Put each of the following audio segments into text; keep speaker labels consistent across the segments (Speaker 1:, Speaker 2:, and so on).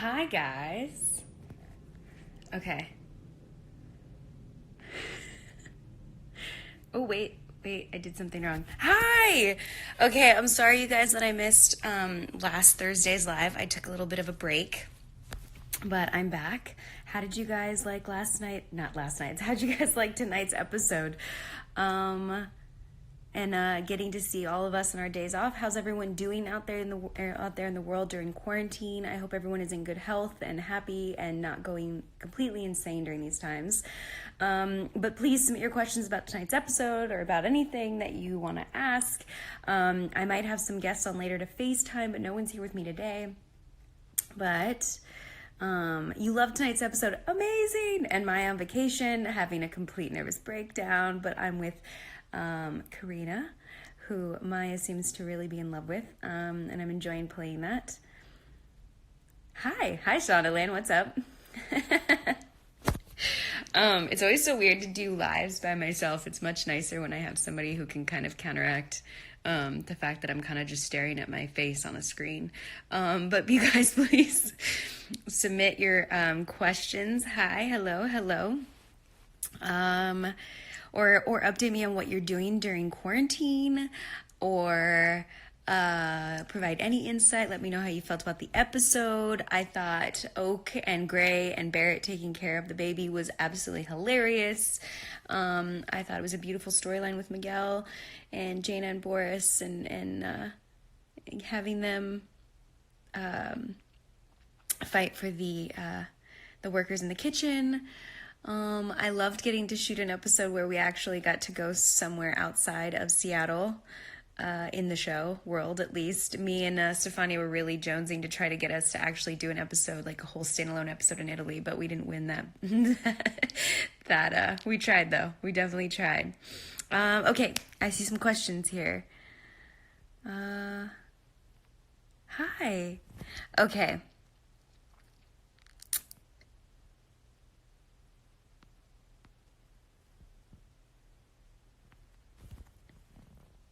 Speaker 1: Hi, guys. Okay. Oh, wait, I did something wrong. Hi! Okay, I'm sorry, you guys, that I missed last Thursday's live. I took a little bit of a break, but I'm back. How did you guys like last night? Not last night. How did you guys like tonight's episode? And getting to see all of us on our days off. How's everyone doing out there in the world during quarantine? I hope everyone is in good health and happy and not going completely insane during these times. But please submit your questions about tonight's episode or about anything that you want to ask. I might have some guests on later to FaceTime, but no one's here with me today. But you loved tonight's episode, amazing! And Maya on vacation, having a complete nervous breakdown, but I'm with Karina, who Maya seems to really be in love with, and I'm enjoying playing that. Hi Shauna Lynn, what's up? It's always so weird to do lives by myself. It's much nicer when I have somebody who can kind of counteract the fact that I'm kind of just staring at my face on a screen. But you guys, please submit your questions. Hi, hello. Or update me on what you're doing during quarantine, or provide any insight. Let me know how you felt about the episode. I thought Oak and Gray and Barrett taking care of the baby was absolutely hilarious. I thought it was a beautiful storyline with Miguel and Jaina and Boris, and having them fight for the workers in the kitchen. I loved getting to shoot an episode where we actually got to go somewhere outside of Seattle, in the show world, at least. Me and Stefania were really jonesing to try to get us to actually do an episode, like a whole standalone episode in Italy, but we didn't win that. We tried, though. We definitely tried. Okay, I see some questions here. Hi. Okay.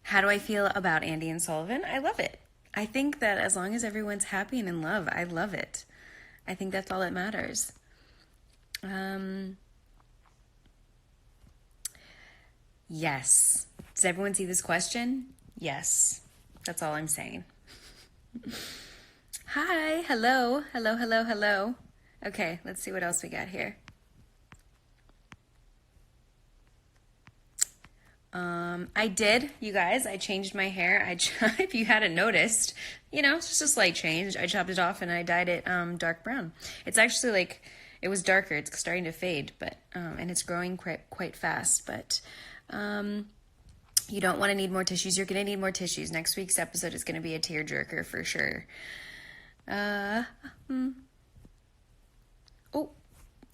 Speaker 1: How do I feel about Andy and Sullivan? I love it. I think that as long as everyone's happy and in love, I love it. I think that's all that matters. Yes. Does everyone see this question? Yes. That's all I'm saying. Hi. Hello. Okay, let's see what else we got here. I did, you guys. I changed my hair. If you hadn't noticed, it's just a slight change. I chopped it off and I dyed it dark brown. It's actually it was darker. It's starting to fade, but and it's growing quite fast. But you don't want to need more tissues. You're gonna need more tissues. Next week's episode is gonna be a tearjerker for sure. Oh,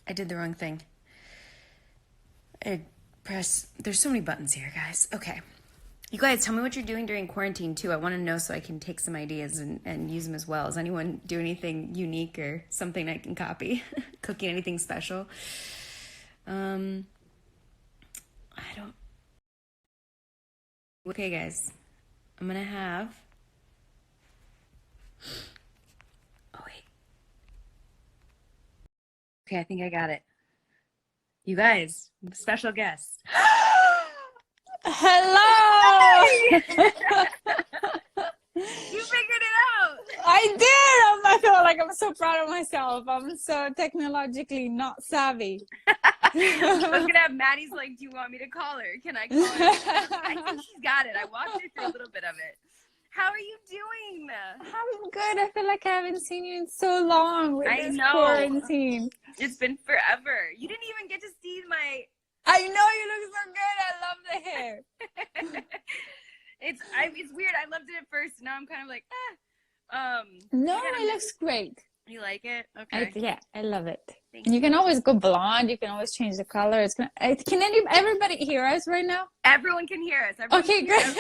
Speaker 1: I did the wrong thing. There's so many buttons here, guys. Okay. You guys, tell me what you're doing during quarantine, too. I want to know so I can take some ideas and use them as well. Does anyone do anything unique or something I can copy? Cooking anything special? I don't... Okay, guys. I'm going to have... Oh, wait. Okay, I think I got it. You guys, special guest.
Speaker 2: Hello!
Speaker 1: You figured it out!
Speaker 2: I did! I feel like I'm so proud of myself. I'm so technologically not savvy.
Speaker 1: I was gonna have Maddie's do you want me to call her? Can I call her? I think she's got it. I walked her through a little bit of it. How are you doing?
Speaker 2: I'm good. I feel like I haven't seen you in so long with this quarantine.
Speaker 1: It's been forever. You didn't even get to see my...
Speaker 2: I know, you look so good. I love the hair.
Speaker 1: It's weird. I loved it at first. Now I'm kind of like,
Speaker 2: No, it looks great.
Speaker 1: You like it? Okay.
Speaker 2: Yeah, I love it.
Speaker 1: Thank
Speaker 2: you can always go blonde. You can always change the color. Can everybody hear us right now?
Speaker 1: Everyone can hear us.
Speaker 2: Okay, good.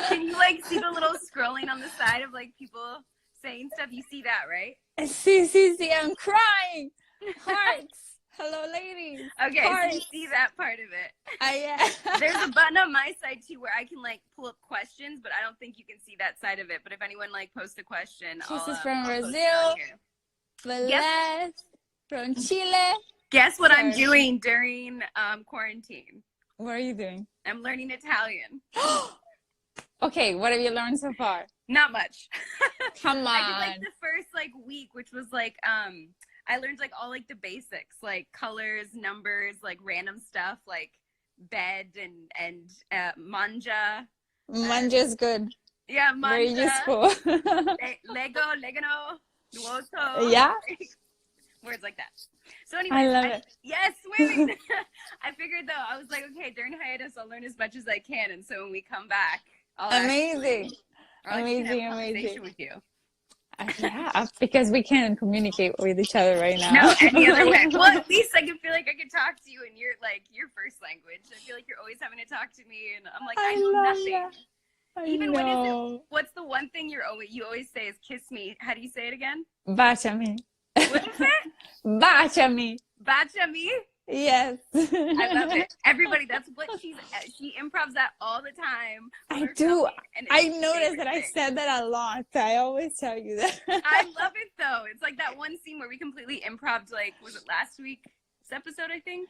Speaker 1: Can you see the little scrolling on the side of people saying stuff? You see that, right?
Speaker 2: See, I'm crying. Hearts. Hello, ladies.
Speaker 1: Okay, so you see that part of it. There's a button on my side too where I can like pull up questions, but I don't think you can see that side of it. But if anyone like posts a question,
Speaker 2: Kisses
Speaker 1: I'll
Speaker 2: from
Speaker 1: post it
Speaker 2: Brazil.
Speaker 1: on here.
Speaker 2: Velas from Chile.
Speaker 1: Guess what I'm doing during quarantine?
Speaker 2: What are you doing?
Speaker 1: I'm learning Italian.
Speaker 2: Okay, what have you learned so far?
Speaker 1: Not much.
Speaker 2: Come on.
Speaker 1: I did like the first like week, which was like I learned like all like the basics, like colors, numbers, like random stuff, like bed and manja.
Speaker 2: Manja's good.
Speaker 1: Yeah, manja.
Speaker 2: Very useful.
Speaker 1: Lego, legano, nuoto.
Speaker 2: Yeah.
Speaker 1: Words like that. So anyway,
Speaker 2: I love it.
Speaker 1: Yes, swimming. I figured though, I was like, okay, during hiatus, I'll learn as much as I can, and so when we come back,
Speaker 2: amazing
Speaker 1: with you.
Speaker 2: Yeah, because we can't communicate with each other right now.
Speaker 1: No, any other way. Well, at least I can feel like I can talk to you in your first language. I feel like you're always having to talk to me, and I'm like, I know nothing. Even what is it? What's the one thing you always say is kiss me? How do you say it again?
Speaker 2: Baciami.
Speaker 1: What is it?
Speaker 2: Baciami.
Speaker 1: Baciami?
Speaker 2: Yes.
Speaker 1: I love it. Everybody, that's what she improvs that all the time.
Speaker 2: I do. I noticed that I said that a lot. I always tell you that.
Speaker 1: I love it though. It's like that one scene where we completely improved, like, was it last week's episode, I think?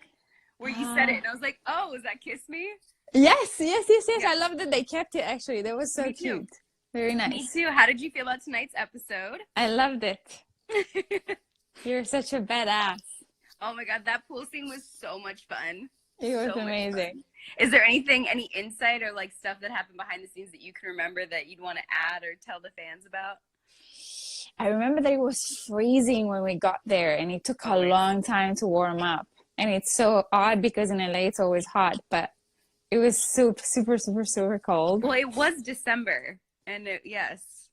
Speaker 1: Where you said it and I was like, oh, is that kiss me?
Speaker 2: Yes. I love that they kept it actually. That was so cute. Very nice.
Speaker 1: Me too. How did you feel about tonight's episode?
Speaker 2: I loved it. You're such a badass.
Speaker 1: Oh my god, that pool scene was so much fun.
Speaker 2: It was amazing.
Speaker 1: Is there any insight or like stuff that happened behind the scenes that you can remember that you'd want to add or tell the fans about?
Speaker 2: I remember that it was freezing when we got there and it took a long time to warm up. And it's so odd because in LA it's always hot, but it was super cold.
Speaker 1: Well, it was December and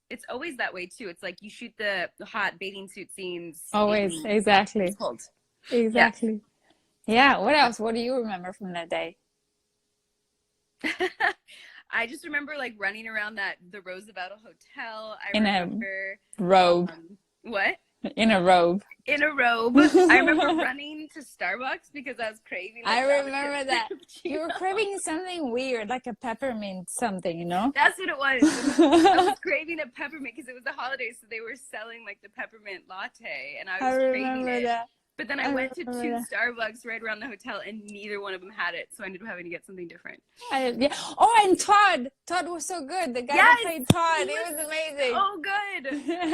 Speaker 1: it's always that way too. It's like you shoot the hot bathing suit scenes.
Speaker 2: Always, exactly.
Speaker 1: It's cold.
Speaker 2: Exactly. Yeah. What else? What do you remember from that day?
Speaker 1: I just remember like running around the Roosevelt Hotel.
Speaker 2: In a robe.
Speaker 1: What?
Speaker 2: In a robe.
Speaker 1: In a robe. I remember running to Starbucks because I was craving.
Speaker 2: I remember that. You were craving something weird, like a peppermint something, you know?
Speaker 1: That's what it was. I was craving a peppermint because it was the holidays, so they were selling like the peppermint latte, and I was craving it. That. But then I went to 2 Starbucks right around the hotel, and neither one of them had it, so I ended up having to get something different.
Speaker 2: Oh, and Todd was so good. The guy that played Todd, it was amazing.
Speaker 1: Oh, good.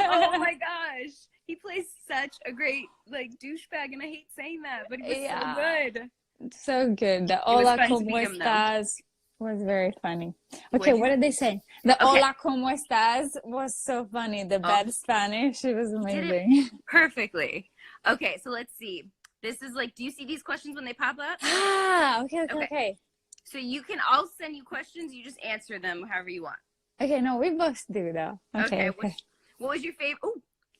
Speaker 1: Oh my gosh. He plays such a great like douchebag, and I hate saying that, but he was so good.
Speaker 2: So good. The Hola, ¿cómo estás? Was very funny. Okay, what did they say? The Hola, ¿cómo estás? Was so funny. The bad Spanish, it was amazing.
Speaker 1: Did it perfectly. Okay, so let's see. This is like, do you see these questions when they pop up?
Speaker 2: Okay.
Speaker 1: So I'll send you questions. You just answer them however you want.
Speaker 2: Okay, no, we both do though. Okay.
Speaker 1: What was your favorite?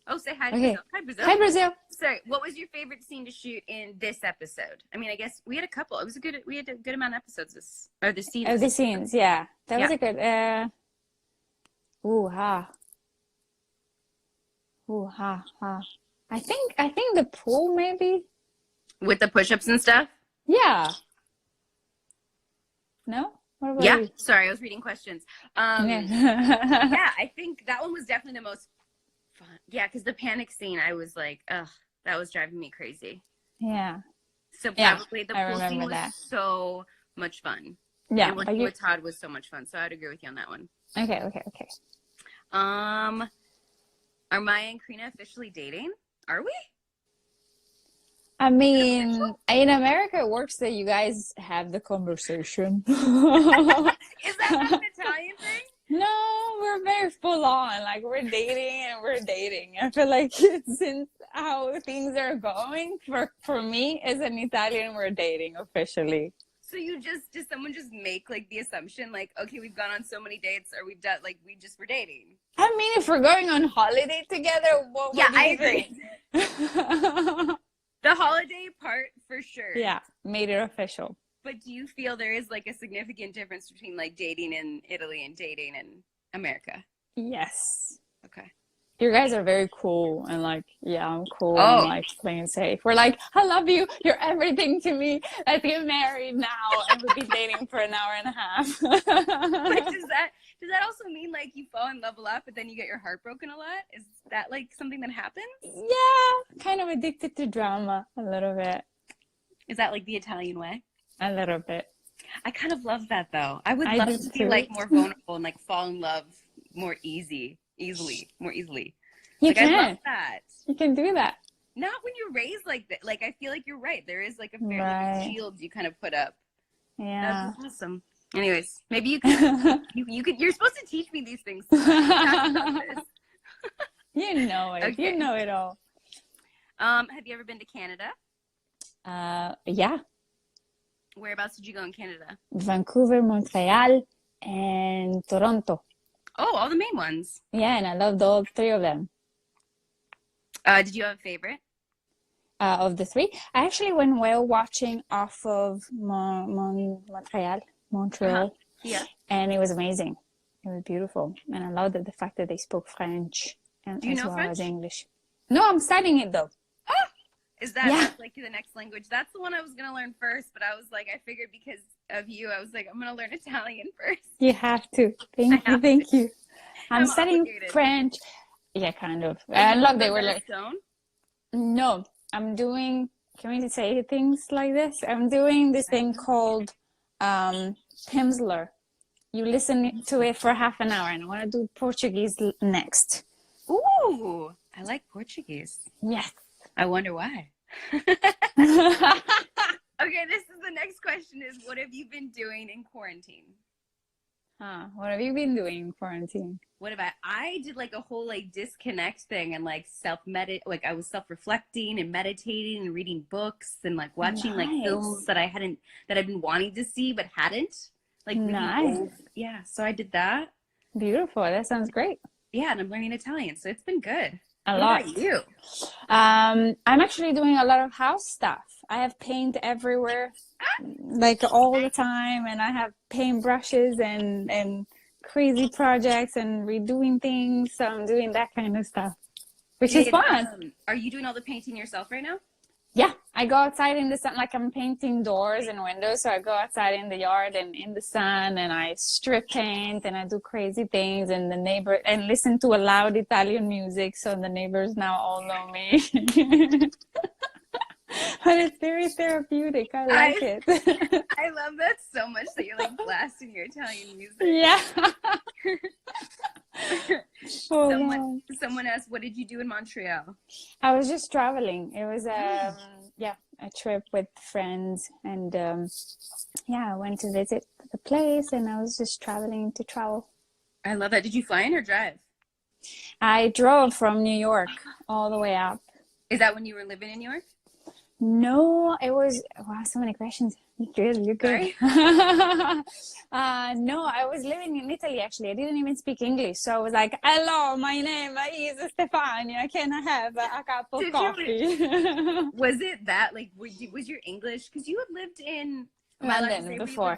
Speaker 1: Oh, say hi to
Speaker 2: Brazil.
Speaker 1: Hi, Brazil.
Speaker 2: Hi, Brazil.
Speaker 1: Sorry, what was your favorite scene to shoot in this episode? I mean, I guess we had a couple. We had a good amount of episodes this season.
Speaker 2: Oh, the scenes, yeah. That was a good, I think the pool maybe.
Speaker 1: With the push-ups and stuff?
Speaker 2: Yeah. No? What about you?
Speaker 1: Sorry, I was reading questions. Yeah, I think that one was definitely the most fun. Yeah, because the panic scene, I was like, ugh, that was driving me crazy.
Speaker 2: Yeah.
Speaker 1: So probably the pool scene was so much fun.
Speaker 2: Yeah.
Speaker 1: And working with Todd was so much fun. So I'd agree with you on that one.
Speaker 2: Okay.
Speaker 1: Are Maya and Karina officially dating? Are we?
Speaker 2: I mean, in America, it works that you guys have the conversation.
Speaker 1: Is that not an Italian thing?
Speaker 2: No, we're very full on. Like, we're dating and we're dating. I feel like since how things are going, for me, as an Italian, we're dating officially.
Speaker 1: So does someone just make like the assumption like, okay, we've gone on so many dates, or we've done like we're dating?
Speaker 2: I mean, if we're going on holiday together, what
Speaker 1: I agree. The holiday part for sure.
Speaker 2: Yeah, made it official.
Speaker 1: But do you feel there is like a significant difference between like dating in Italy and dating in America?
Speaker 2: Yes.
Speaker 1: Okay.
Speaker 2: You guys are very cool and like, yeah, I'm cool and
Speaker 1: Oh,
Speaker 2: like playing safe. We're like, I love you. You're everything to me. Let's get married now. And we've been dating for an hour and a half.
Speaker 1: but does that also mean like you fall in love a lot, but then you get your heart broken a lot? Is that like something that happens?
Speaker 2: Yeah, kind of addicted to drama a little bit.
Speaker 1: Is that like the Italian way?
Speaker 2: A little bit.
Speaker 1: I kind of love that though. I would
Speaker 2: I
Speaker 1: love
Speaker 2: do
Speaker 1: to be
Speaker 2: too.
Speaker 1: like more vulnerable and like fall in love more more easily.
Speaker 2: You
Speaker 1: Like I love
Speaker 2: can.
Speaker 1: that.
Speaker 2: You can do that.
Speaker 1: Not when you're raised like that. Like I feel like you're right. There is like a fairly
Speaker 2: Right.
Speaker 1: big shield you kind of put up.
Speaker 2: Yeah.
Speaker 1: That's awesome. Anyways, maybe you could you're supposed to teach me these things. So this.
Speaker 2: You know it.
Speaker 1: Okay.
Speaker 2: You know it all.
Speaker 1: Have you ever been to Canada?
Speaker 2: Yeah.
Speaker 1: Whereabouts did you go in Canada?
Speaker 2: Vancouver, Montreal, and Toronto.
Speaker 1: Oh, all the main ones.
Speaker 2: Yeah, and I loved all three of them.
Speaker 1: Did you have a favorite?
Speaker 2: Of the three, I actually went whale watching off of Montreal,
Speaker 1: Yeah.
Speaker 2: and it was amazing. It was beautiful, and I loved the fact that they spoke French and
Speaker 1: Do you
Speaker 2: as
Speaker 1: know
Speaker 2: well
Speaker 1: French?
Speaker 2: as English. No, I'm studying it though.
Speaker 1: Is that
Speaker 2: Yeah.
Speaker 1: that's like the next language? That's the one I was gonna learn first, but I was like, I figured because of you, I was like, I'm gonna learn Italian first.
Speaker 2: You have to. Thank you,
Speaker 1: have
Speaker 2: thank you. I'm
Speaker 1: I'm
Speaker 2: studying
Speaker 1: obligated.
Speaker 2: French. Yeah, kind of.
Speaker 1: Like,
Speaker 2: And
Speaker 1: you
Speaker 2: look, they
Speaker 1: learn
Speaker 2: were
Speaker 1: that
Speaker 2: like,
Speaker 1: stone?
Speaker 2: no, I'm doing. Can we say things like this? I'm doing this thing called Pimsleur. You listen to it for half an hour, and I want to do Portuguese next.
Speaker 1: Ooh, I like Portuguese.
Speaker 2: Yes.
Speaker 1: I wonder why. Okay, this is the next question is what have you been doing in quarantine?
Speaker 2: What have you been doing in quarantine?
Speaker 1: What about I did like a whole like disconnect thing and like like I was self-reflecting and meditating and reading books and like watching like
Speaker 2: Nice.
Speaker 1: films that I've been wanting to see but hadn't. Like really
Speaker 2: Nice.
Speaker 1: old. Yeah, so I did that.
Speaker 2: Beautiful. That sounds great.
Speaker 1: Yeah, and I'm learning Italian, so it's been good.
Speaker 2: A
Speaker 1: What
Speaker 2: lot.
Speaker 1: about you?
Speaker 2: I'm actually doing a lot of house stuff. I have paint everywhere, like all the time, and I have paint brushes and crazy projects and redoing things. So I'm doing that kind of stuff, which is fun.
Speaker 1: Are you doing all the painting yourself right now?
Speaker 2: Yeah, I go outside in the sun, like I'm painting doors and windows. So I go outside in the yard and in the sun, and I strip paint and I do crazy things. And the neighbor and listen to a loud Italian music, so the neighbors now all know me. But it's very therapeutic. I like it.
Speaker 1: I love that so much that you're like blasting your Italian music.
Speaker 2: Yeah. Oh, wow.
Speaker 1: Someone asked, what did you do in Montreal?
Speaker 2: I was just traveling. It was a trip with friends, and I went to visit the place, and I was just traveling to travel.
Speaker 1: I love that. Did you fly in or drive?
Speaker 2: I drove from New York all the way up.
Speaker 1: Is that when you were living in New York?
Speaker 2: No, it was wow, so many questions. You're good.
Speaker 1: Sorry?
Speaker 2: No, I was living in Italy actually. I didn't even speak English, so I was like, "Hello, my name is Stefania. Can I have a cup of coffee?"
Speaker 1: Was it that like was your English? Because you had lived in
Speaker 2: London before.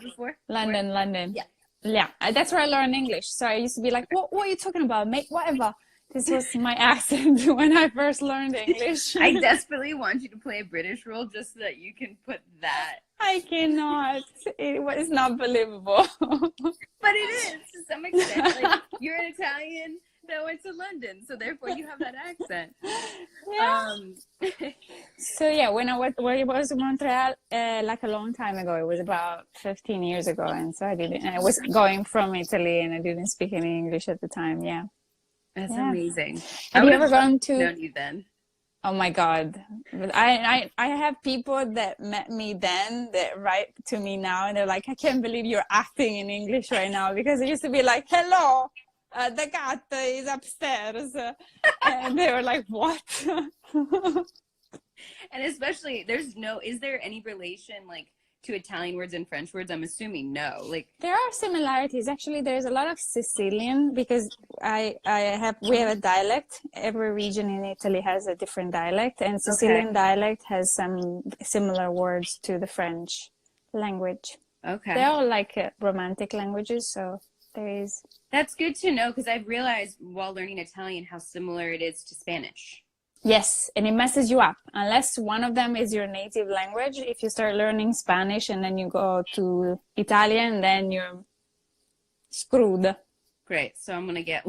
Speaker 2: London.
Speaker 1: Yeah.
Speaker 2: Yeah, that's where I learned English. So I used to be like, what are you talking about, mate? Whatever. This was my accent when I first learned English.
Speaker 1: I desperately want you to play a British role just so that you can put that.
Speaker 2: I cannot. It was not believable.
Speaker 1: But it is to some extent. Like you're an Italian that went to London, so therefore you have that accent.
Speaker 2: Yeah. So yeah, when I was in Montreal, like a long time ago, it was about 15 years ago, and so I was going from Italy, and I didn't speak any English at the time. Yeah.
Speaker 1: That's amazing.
Speaker 2: Have you ever gone to?
Speaker 1: Known you then.
Speaker 2: Oh my God. I have people that met me then that write to me now, and they're like, I can't believe you're acting in English right now, because it used to be like, hello, the cat is upstairs. And they were like, what?
Speaker 1: And especially, is there any relation like to Italian words and French words? I'm assuming no. Like
Speaker 2: there are similarities. Actually, there's a lot of Sicilian, because we have a dialect. Every region in Italy has a different dialect, and Sicilian dialect has some similar words to the French language.
Speaker 1: Okay.
Speaker 2: They're all like romantic languages, so There is.
Speaker 1: That's good to know because I've realized while learning Italian how similar it is to Spanish.
Speaker 2: Yes, and it messes you up. Unless one of them is your native language, if you start learning Spanish and then you go to Italian, then you're screwed.
Speaker 1: Great. So I'm gonna get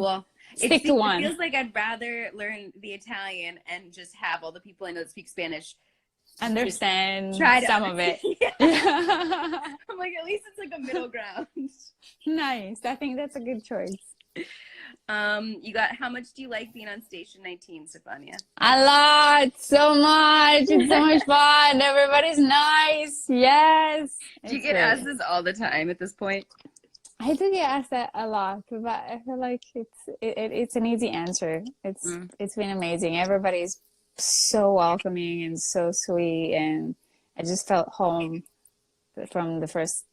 Speaker 2: Stick to
Speaker 1: it
Speaker 2: one.
Speaker 1: feels like I'd rather learn the Italian and just have all the people I know that speak Spanish
Speaker 2: Understand
Speaker 1: try to
Speaker 2: some of it.
Speaker 1: Yeah.
Speaker 2: Yeah.
Speaker 1: I'm like, at least it's like a middle ground.
Speaker 2: Nice. I think that's a good choice.
Speaker 1: You got how much do you like being on Station 19, Stefania?
Speaker 2: A lot, so much. It's so much fun. Everybody's nice. Yes.
Speaker 1: Do you get asked this all the time at this point?
Speaker 2: I do get asked that a lot, but I feel like it's an easy answer. It's been amazing. Everybody's so welcoming and so sweet, and I just felt home from the first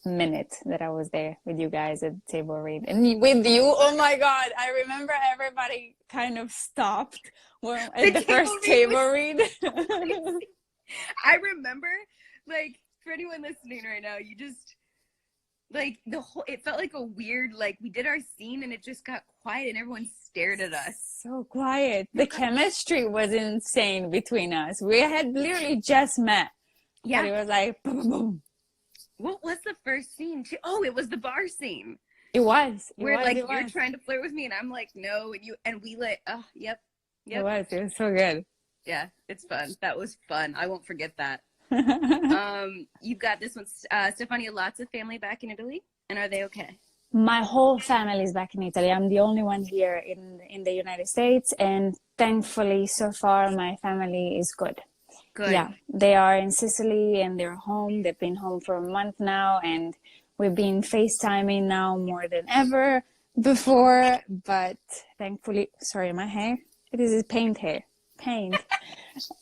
Speaker 2: minute that I was there with you guys at the table read. And with you, oh my God, I remember everybody kind of stopped at the first table read.
Speaker 1: I remember, like, for anyone listening right now, you just like it felt like a weird, like we did our scene and it just got quiet and everyone stared at us.
Speaker 2: So quiet. The chemistry was insane between us. We had literally just met.
Speaker 1: Yeah.
Speaker 2: But it was like boom, boom, boom.
Speaker 1: What was the first scene? Oh, it was the bar scene.
Speaker 2: It was.
Speaker 1: You're trying to flirt with me and I'm like, no, and we like, oh, yep.
Speaker 2: It was so good.
Speaker 1: Yeah, it's fun. That was fun. I won't forget that. You've got this one, Stefania, lots of family back in Italy, and are they okay?
Speaker 2: My whole family is back in Italy. I'm the only one here in the United States, and thankfully, so far, my family is good.
Speaker 1: Good.
Speaker 2: Yeah, they are in Sicily and they're home. They've been home for a month now, and we've been FaceTiming now more than ever before. But thankfully, sorry, my hair. It is paint hair. Paint.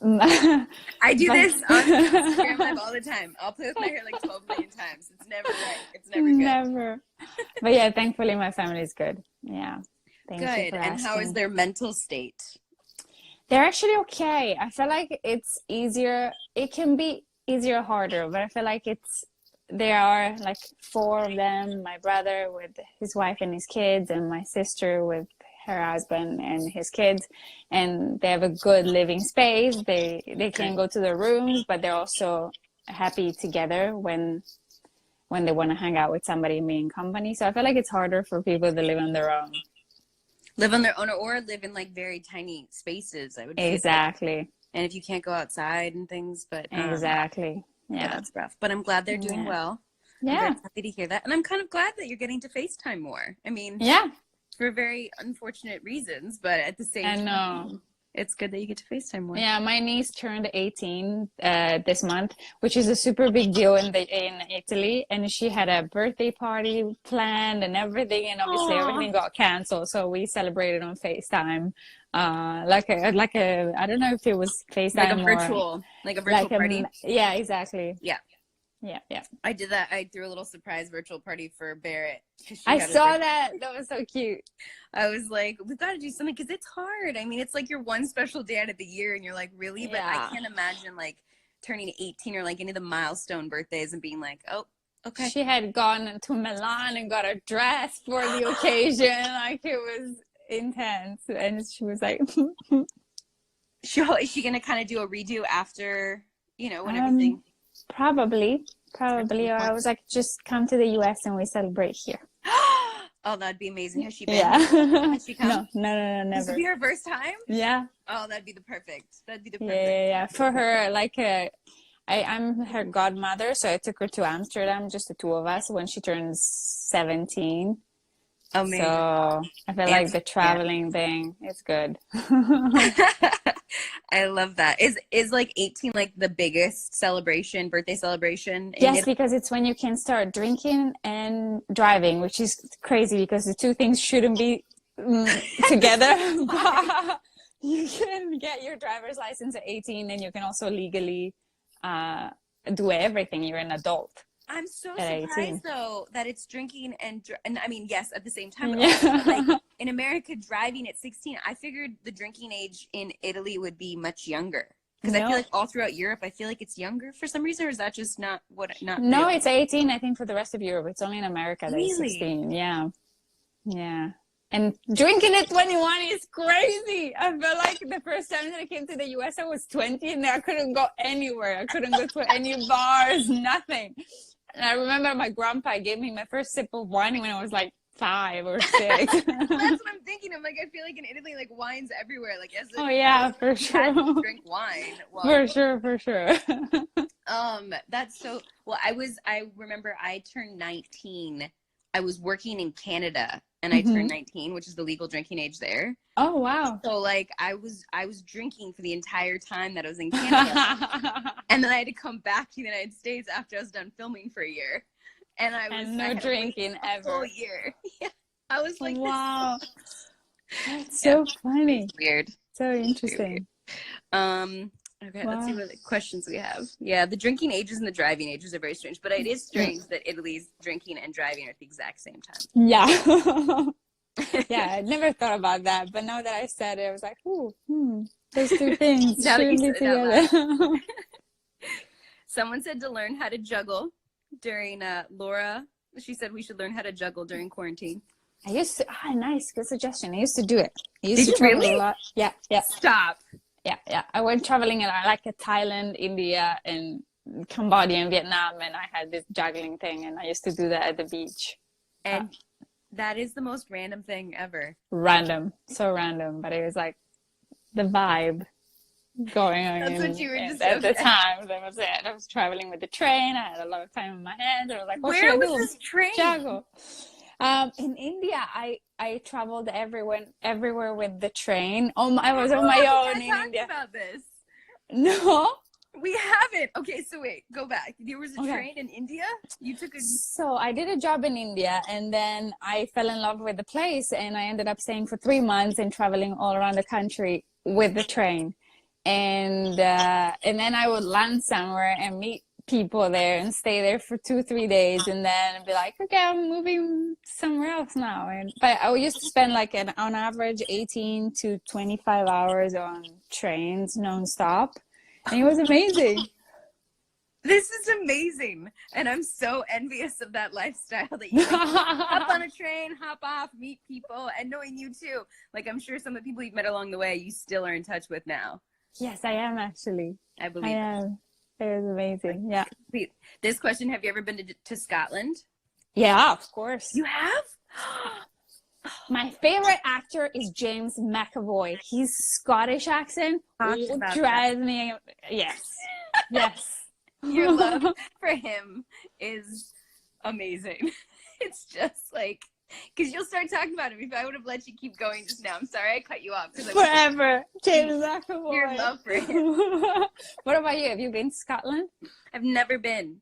Speaker 1: I do this on Instagram Live all the time. I'll play with my hair like 12 million times. It's never right. It's never good.
Speaker 2: Never. But yeah, thankfully my family is good. Yeah. Thank you for
Speaker 1: good. And how is their mental state?
Speaker 2: They're actually okay. I feel like it's easier. It can be easier or harder, but I feel like there are like 4 of them, my brother with his wife and his kids, and my sister with her husband and his kids, and they have a good living space. They can go to their rooms, but they're also happy together when they want to hang out with somebody and be in company. So I feel like it's harder for people to live on their own.
Speaker 1: Live on their own or live in like very tiny spaces, I would say.
Speaker 2: Exactly.
Speaker 1: And if you can't go outside and things, but
Speaker 2: exactly. Yeah,
Speaker 1: that's rough. But I'm glad they're doing well.
Speaker 2: Yeah.
Speaker 1: I'm very happy to hear that. And I'm kind of glad that you're getting to FaceTime more. I mean,
Speaker 2: yeah.
Speaker 1: For very unfortunate reasons, but at the same time, it's good that you get to FaceTime more.
Speaker 2: Yeah, my niece turned 18 this month, which is a super big deal in Italy, and she had a birthday party planned and everything, and obviously everything got canceled, so we celebrated on FaceTime. Like a I don't know if it was FaceTime
Speaker 1: like a virtual party.
Speaker 2: Yeah, exactly.
Speaker 1: Yeah. I did that. I threw a little surprise virtual party for Barrett.
Speaker 2: I saw that. That was so cute.
Speaker 1: I was like, we've got to do something because it's hard. I mean, it's like your one special day out of the year and you're like, really? But I can't imagine like turning 18 or like any of the milestone birthdays and being like, oh, okay.
Speaker 2: She had gone to Milan and got a dress for the occasion. Like it was intense. And she was like,
Speaker 1: is she going to kind of do a redo after, when everything...
Speaker 2: Probably. Or I was like, just come to the US and we celebrate here.
Speaker 1: Oh, that'd be amazing. Has she been?
Speaker 2: Yeah.
Speaker 1: Has she come?
Speaker 2: No, never.
Speaker 1: This would be her first time?
Speaker 2: Yeah.
Speaker 1: Oh, that'd be the perfect.
Speaker 2: Yeah. For her, like, I'm her godmother, so I took her to Amsterdam, just the 2 of us, when she turns 17.
Speaker 1: Amazing.
Speaker 2: So I feel like the traveling thing is good.
Speaker 1: I love that. Is like 18 like the biggest birthday celebration?
Speaker 2: Yes, because it's when you can start drinking and driving, which is crazy because the 2 things shouldn't be together. But you can get your driver's license at 18 and you can also legally do everything. You're an adult.
Speaker 1: I'm so surprised though that it's drinking and I mean, yes, at the same time, but
Speaker 2: Yeah.
Speaker 1: also, like in America, driving at 16. I figured the drinking age in Italy would be much younger. Because I feel
Speaker 2: No,
Speaker 1: like all throughout Europe, I feel like it's younger for some reason, or is that just not
Speaker 2: no,
Speaker 1: real?
Speaker 2: it's 18, I think, for the rest of Europe. It's only in America that it's
Speaker 1: Really?
Speaker 2: 16. Yeah. Yeah. And drinking at 21 is crazy. I felt like the first time that I came to the US, I was 20 and I couldn't go anywhere. I couldn't go to any bars, nothing. And I remember my grandpa gave me my first sip of wine when I was like 5 or 6.
Speaker 1: That's what I'm thinking. I'm like, I feel like in Italy, like wine's everywhere. Like, as
Speaker 2: Oh
Speaker 1: a
Speaker 2: yeah, for
Speaker 1: you had to
Speaker 2: sure.
Speaker 1: drink wine. Well,
Speaker 2: For sure, for sure.
Speaker 1: that's so. Well, I remember I turned 19. I was working in Canada, and I turned 19, which is the legal drinking age there.
Speaker 2: Oh wow.
Speaker 1: So like, I was drinking for the entire time that I was in Canada, and then I had to come back to the United States after I was done filming for a year, and I
Speaker 2: No
Speaker 1: had to wait
Speaker 2: drinking
Speaker 1: a
Speaker 2: ever.
Speaker 1: full year. Yeah, I was like,
Speaker 2: Wow. That's so funny.
Speaker 1: it's weird.
Speaker 2: So
Speaker 1: Weird.
Speaker 2: interesting.
Speaker 1: Okay, let's see
Speaker 2: Wow.
Speaker 1: what questions we have. Yeah, the drinking ages and the driving ages are very strange, but it is strange that Italy's drinking and driving are at the exact same time.
Speaker 2: Yeah. Yeah, I never thought about that, but now that I said it, I was like, ooh, those two things
Speaker 1: Now that you
Speaker 2: shouldn't be
Speaker 1: said it out
Speaker 2: together.
Speaker 1: Someone said to learn how to juggle during Laura. She said we should learn how to juggle during quarantine.
Speaker 2: I used to, nice, good suggestion. I used to do it. I used
Speaker 1: Did
Speaker 2: to
Speaker 1: you
Speaker 2: travel
Speaker 1: really?
Speaker 2: a lot. Yeah, yeah,
Speaker 1: Stop.
Speaker 2: yeah. I went traveling in like Thailand, India, and Cambodia and Vietnam, and I had this juggling thing, and I used to do that at the beach.
Speaker 1: And that is the most random thing ever.
Speaker 2: Random, so random, but it was like the vibe going on.
Speaker 1: That's what you were just
Speaker 2: at the time. That was it. I was traveling with the train. I had a lot of time in my hands. I was like, what should I
Speaker 1: Where
Speaker 2: do?
Speaker 1: was this train?
Speaker 2: Juggle. In India, I traveled everywhere with the train. I was on my own in India.
Speaker 1: About this.
Speaker 2: No.
Speaker 1: We haven't. Okay, so wait, go back. There was a
Speaker 2: Okay.
Speaker 1: train in India? You took a...
Speaker 2: So I did a job in India, and then I fell in love with the place, and I ended up staying for 3 months and traveling all around the country with the train. And then I would land somewhere and meet people there and stay there for 2-3 days, and then be like, okay, I'm moving somewhere else now. But I used to spend like on average 18 to 25 hours on trains nonstop, and it was amazing.
Speaker 1: This is amazing. And I'm so envious of that lifestyle that you hop on a train, hop off, meet people, and knowing you too. Like, I'm sure some of the people you've met along the way, you still are in touch with now.
Speaker 2: Yes, I am actually.
Speaker 1: I believe
Speaker 2: I am. It was amazing. Yeah.
Speaker 1: Wait, this question, have you ever been to Scotland?
Speaker 2: Yeah, of course.
Speaker 1: You have?
Speaker 2: My favorite actor is James McAvoy. His Scottish accent drives me. Yes. Yes.
Speaker 1: Your love for him is amazing. It's just like, because you'll start talking about him. If I would have let you keep going just now, I'm sorry I cut you off.
Speaker 2: Forever. James McAvoy.
Speaker 1: Your love for him.
Speaker 2: What about you? Have you been to Scotland?
Speaker 1: I've never been.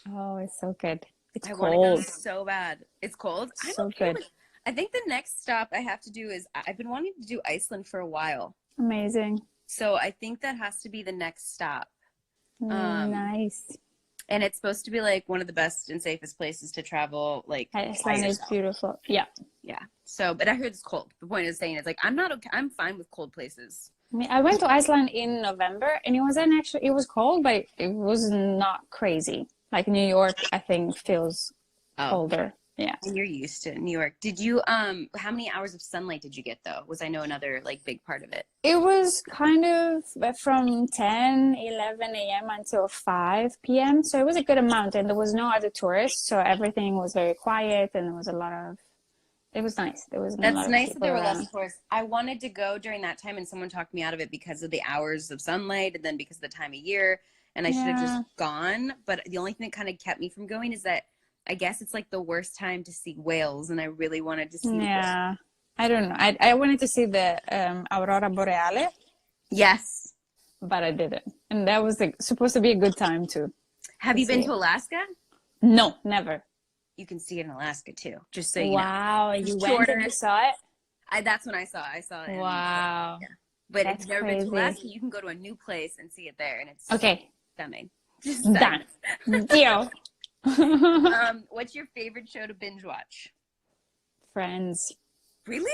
Speaker 2: Oh, it's so good. It's
Speaker 1: I
Speaker 2: cold.
Speaker 1: want to go so bad. It's cold?
Speaker 2: So good.
Speaker 1: I think the next stop I have to do is, I've been wanting to do Iceland for a while.
Speaker 2: Amazing.
Speaker 1: So I think that has to be the next stop.
Speaker 2: Nice.
Speaker 1: And it's supposed to be like one of the best and safest places to travel. Like,
Speaker 2: Iceland is beautiful. Yeah.
Speaker 1: Yeah. So, but I heard it's cold. The point is saying it's like, I'm not okay. I'm fine with cold places.
Speaker 2: I mean, I went to Iceland in November, and it was cold, but it was not crazy. Like New York, I think, feels colder. Yeah.
Speaker 1: And you're used to New York. Did you, how many hours of sunlight did you get though? Was I know another like big part of it?
Speaker 2: It was kind of from 10, 11 a.m. until 5 p.m. So it was a good amount, and there was no other tourists. So everything was very quiet, and there was it was nice.
Speaker 1: That's nice that there were less tourists. I wanted to go during that time, and someone talked me out of it because of the hours of sunlight, and then because of the time of year, and I should have just gone. But the only thing that kind of kept me from going is that I guess it's like the worst time to see whales, and I really wanted to see.
Speaker 2: Yeah, I don't know. I wanted to see the Aurora Boreale.
Speaker 1: Yes,
Speaker 2: but I didn't, and that was supposed to be a good time too.
Speaker 1: Have you been to Alaska?
Speaker 2: No, never.
Speaker 1: You can see it in Alaska too, just so you know.
Speaker 2: Wow, you went and you saw it?
Speaker 1: That's when I saw it. I saw it.
Speaker 2: Wow.
Speaker 1: Yeah. But
Speaker 2: That's
Speaker 1: if you've never
Speaker 2: crazy.
Speaker 1: been to Alaska, you can go to a new place and see it there, and it's stunning. Just
Speaker 2: done. Deal.
Speaker 1: What's your favorite show to binge watch?
Speaker 2: Friends.
Speaker 1: Really?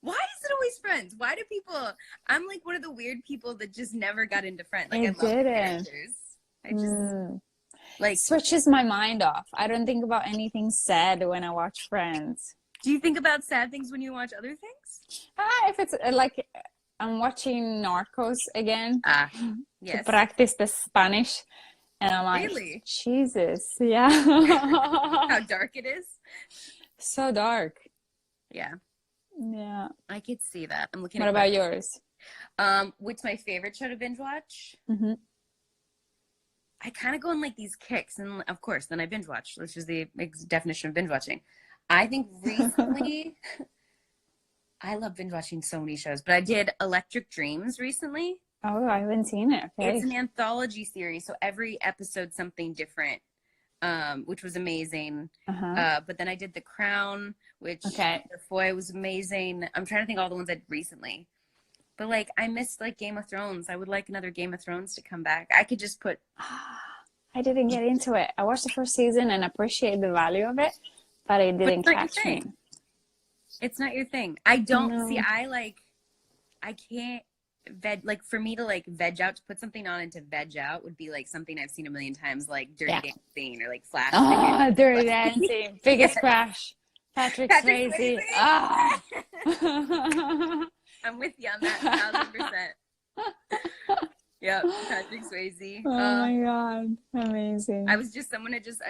Speaker 1: Why is it always Friends? Why do people? I'm like one of the weird people that just never got into Friends. Like I
Speaker 2: It
Speaker 1: love the
Speaker 2: didn't.
Speaker 1: characters. I just like.
Speaker 2: Switches my mind off. I don't think about anything sad when I watch Friends.
Speaker 1: Do you think about sad things when you watch other things?
Speaker 2: If it's like I'm watching Narcos again
Speaker 1: Yes.
Speaker 2: to practice the Spanish, and I'm like,
Speaker 1: Really?
Speaker 2: Jesus, yeah.
Speaker 1: How dark it is.
Speaker 2: So dark.
Speaker 1: Yeah.
Speaker 2: Yeah.
Speaker 1: I could see that. I'm looking.
Speaker 2: What about yours?
Speaker 1: What's my favorite show to binge watch?
Speaker 2: Mm-hmm.
Speaker 1: I kind of go on like these kicks, and of course, then I binge watch, which is the definition of binge watching. I think recently, I love binge watching so many shows, but I did Electric Dreams recently.
Speaker 2: Oh, I haven't seen it. Okay.
Speaker 1: It's an anthology series, so every episode something different, which was amazing. But then I did The Crown, which The Foy was amazing. I'm trying to think of all the ones I did recently. But like I missed like Game of Thrones. I would like another Game of Thrones to come back. I could just put.
Speaker 2: I didn't get into it. I watched the first season and appreciate the value of it, but it didn't catch me.
Speaker 1: It's not your thing. I don't see. I can't like for me to like veg out, to put something on and to veg out would be like something I've seen a million times, like Dirty Dancing or like Flash.
Speaker 2: Oh, Dirty Dancing, biggest crash. Patrick Swayze. Ah.
Speaker 1: I'm with you on that 1,000%. Yeah, Patrick Swayze.
Speaker 2: Oh my God, amazing.
Speaker 1: I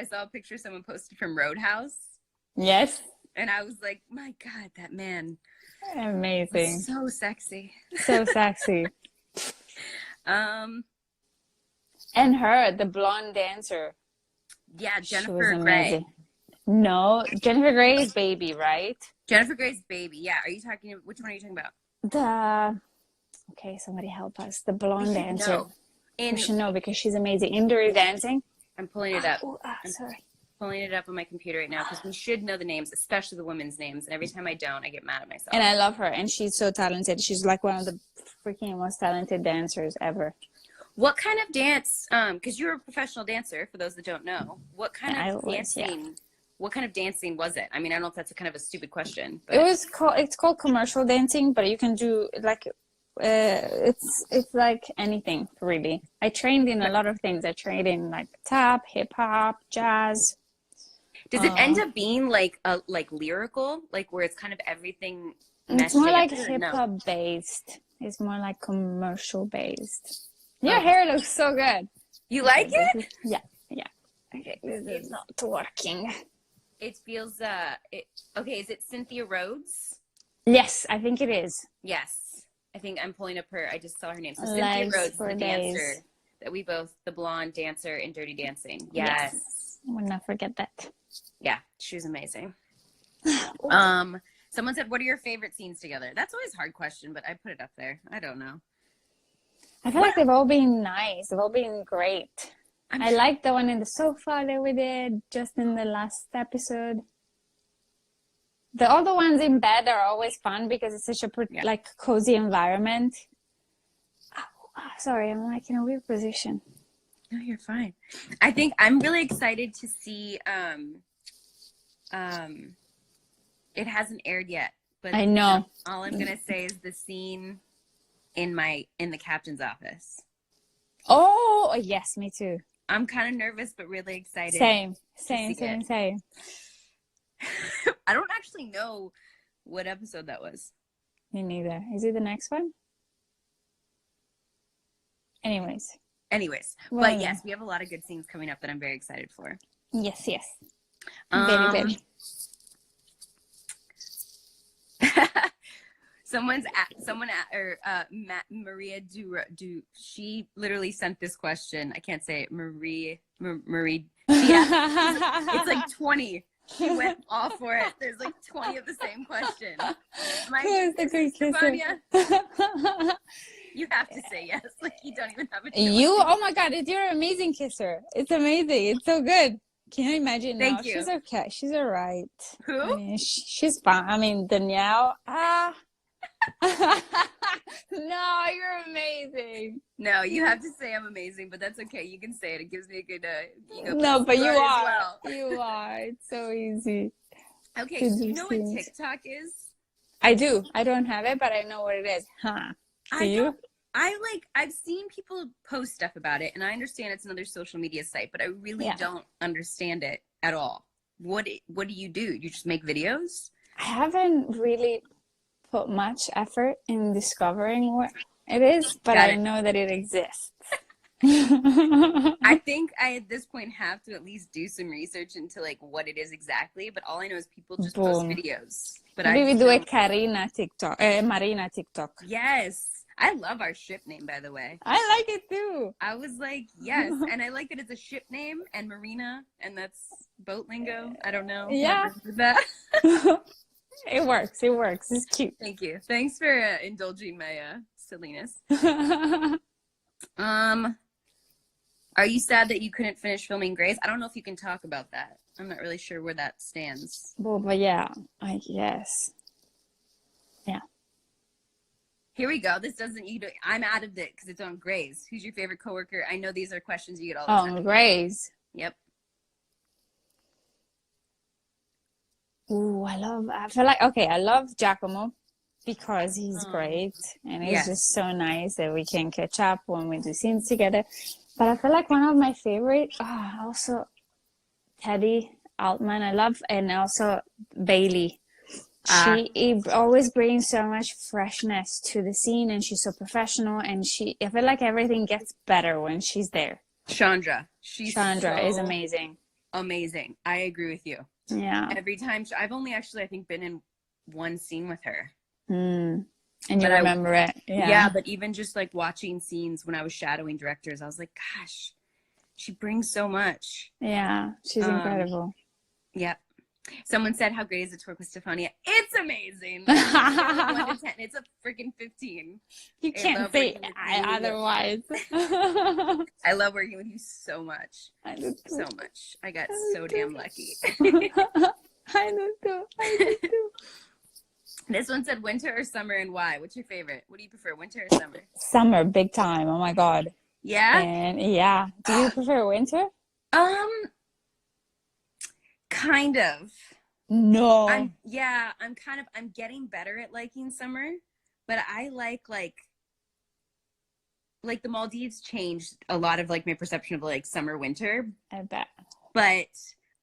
Speaker 1: saw a picture someone posted from Roadhouse.
Speaker 2: Yes.
Speaker 1: And I was like, my God, that man.
Speaker 2: Amazing.
Speaker 1: So sexy.
Speaker 2: So sexy. And her, the blonde dancer.
Speaker 1: Yeah, Jennifer Grey.
Speaker 2: No, Jennifer Grey's Baby, right?
Speaker 1: Jennifer Grey's Baby. Yeah. Which one are you talking about?
Speaker 2: Okay, somebody help us. The blonde dancer.
Speaker 1: We
Speaker 2: should know because she's amazing. In Dirty Dancing.
Speaker 1: I'm pulling it up.
Speaker 2: Sorry.
Speaker 1: Pulling it up on my computer right now because we should know the names, especially the women's names. And every time I don't, I get mad at myself.
Speaker 2: And I love her. And she's so talented. She's like one of the freaking most talented dancers ever.
Speaker 1: What kind of dance? Because you're a professional dancer. For those that don't know, what kind of dancing? What kind of dancing was it? I mean, I don't know if that's kind of a stupid question. But
Speaker 2: it's called commercial dancing, but you can do like it's like anything really. I trained in a lot of things. I trained in like tap, hip hop, jazz.
Speaker 1: Does it end up being like lyrical, like where it's kind of everything?
Speaker 2: It's more like hip hop based. It's more like commercial based. Your hair looks so good.
Speaker 1: You like it?
Speaker 2: Yeah. Okay, this is not working.
Speaker 1: It feels okay. Is it Cynthia Rhodes?
Speaker 2: Yes, I think it is.
Speaker 1: Yes, I think I'm pulling up I just saw her name. So Cynthia Rhodes, the dancer that the blonde dancer in Dirty Dancing. Yes.
Speaker 2: I will not forget that.
Speaker 1: Yeah, she was amazing. Someone said, "What are your favorite scenes together?" That's always a hard question, but I put it up there. I don't know.
Speaker 2: I feel like they've all been nice. They've all been great. I like the one in the sofa that we did just in the last episode. The other ones in bed are always fun because it's such a like cozy environment. Sorry, I'm like in a weird position.
Speaker 1: No, you're fine. I think I'm really excited to see. It hasn't aired yet, but
Speaker 2: I know.
Speaker 1: All I'm gonna say is the scene in the captain's office.
Speaker 2: Oh yes, me too.
Speaker 1: I'm kind of nervous, but really excited.
Speaker 2: Same.
Speaker 1: I don't actually know what episode that was.
Speaker 2: Me neither. Is it the next one? Anyways.
Speaker 1: Well, but yes, we have a lot of good scenes coming up that I'm very excited for.
Speaker 2: Yes. Very.
Speaker 1: Maria she literally sent this question. I can't say it. Marie. It's like 20. She went all for it. There's like 20 of the same question. Who is the great Stefania? You have to say yes. Like you don't even have a choice.
Speaker 2: Oh my God, you're an amazing kisser. It's amazing. It's so good. Can you imagine?
Speaker 1: Thank you.
Speaker 2: She's okay. She's all right.
Speaker 1: Who?
Speaker 2: I mean, she's fine. I mean, Danielle. No, you're amazing.
Speaker 1: No, you have to say I'm amazing, but that's okay. You can say it. It gives me a good ego.
Speaker 2: No, but you are. Well. You are. It's so easy.
Speaker 1: Okay, do you know what TikTok is?
Speaker 2: I do. I don't have it, but I know what it is. Huh? Do
Speaker 1: I
Speaker 2: you?
Speaker 1: don't. I've seen people post stuff about it, and I understand it's another social media site, but I really
Speaker 2: Yeah.
Speaker 1: don't understand it at all. What do? You just make videos?
Speaker 2: I haven't really put much effort in discovering what it is, but
Speaker 1: Got
Speaker 2: I
Speaker 1: it.
Speaker 2: know that it exists.
Speaker 1: I think I at this point have to at least do some research into like what it is exactly, but all I know is people just post
Speaker 2: Boom.
Speaker 1: videos. But I
Speaker 2: Maybe we
Speaker 1: just
Speaker 2: do a
Speaker 1: don't.
Speaker 2: Karina TikTok, Marina TikTok.
Speaker 1: Yes. I love our ship name, by the way.
Speaker 2: I like it too.
Speaker 1: I was like, yes. And I like that it's a ship name and marina, and that's boat lingo. I don't know.
Speaker 2: Yeah.
Speaker 1: Never heard that.
Speaker 2: It works. It works. It's cute.
Speaker 1: Thank you. Thanks for indulging my silliness. Are you sad that you couldn't finish filming Grace? I don't know if you can talk about that. I'm not really sure where that stands.
Speaker 2: Well, but yeah, I guess. Yeah.
Speaker 1: Here we go. This doesn't you. I'm out of it because it's on Grace. Who's your favorite coworker? I know these are questions you get all the time.
Speaker 2: Oh, Grace.
Speaker 1: Yep.
Speaker 2: Ooh, I feel like, okay, I love Giacomo because he's
Speaker 1: Oh,
Speaker 2: great and it's
Speaker 1: yes.
Speaker 2: just so nice that we can catch up when we do scenes together. But I feel like one of my favorite, also Teddy Altman, I love, and also Bailey. She always brings so much freshness to the scene, and she's so professional, and I feel like everything gets better when she's there.
Speaker 1: Chandra.
Speaker 2: Chandra is amazing.
Speaker 1: Amazing. I agree with you.
Speaker 2: Yeah.
Speaker 1: Every time I've only actually I think been in one scene with her.
Speaker 2: And you remember it.
Speaker 1: Yeah, but even just like watching scenes when I was shadowing directors, I was like, gosh, she brings so much.
Speaker 2: Yeah, she's incredible.
Speaker 1: Yep. Someone said, how great is it to work with Stefania? It's amazing. 1 to 10. It's a freaking 15.
Speaker 2: You can't say otherwise.
Speaker 1: I love working with you so much.
Speaker 2: I do too.
Speaker 1: So much. I got so damn lucky.
Speaker 2: I do too.
Speaker 1: This one said winter or summer and why? What's your favorite? What do you prefer, winter or summer?
Speaker 2: Summer, big time. Oh my God.
Speaker 1: Yeah?
Speaker 2: And yeah. Do you prefer winter?
Speaker 1: Kind of.
Speaker 2: No.
Speaker 1: I'm getting better at liking summer, but I like the Maldives changed a lot of like my perception of like summer, winter.
Speaker 2: I bet.
Speaker 1: But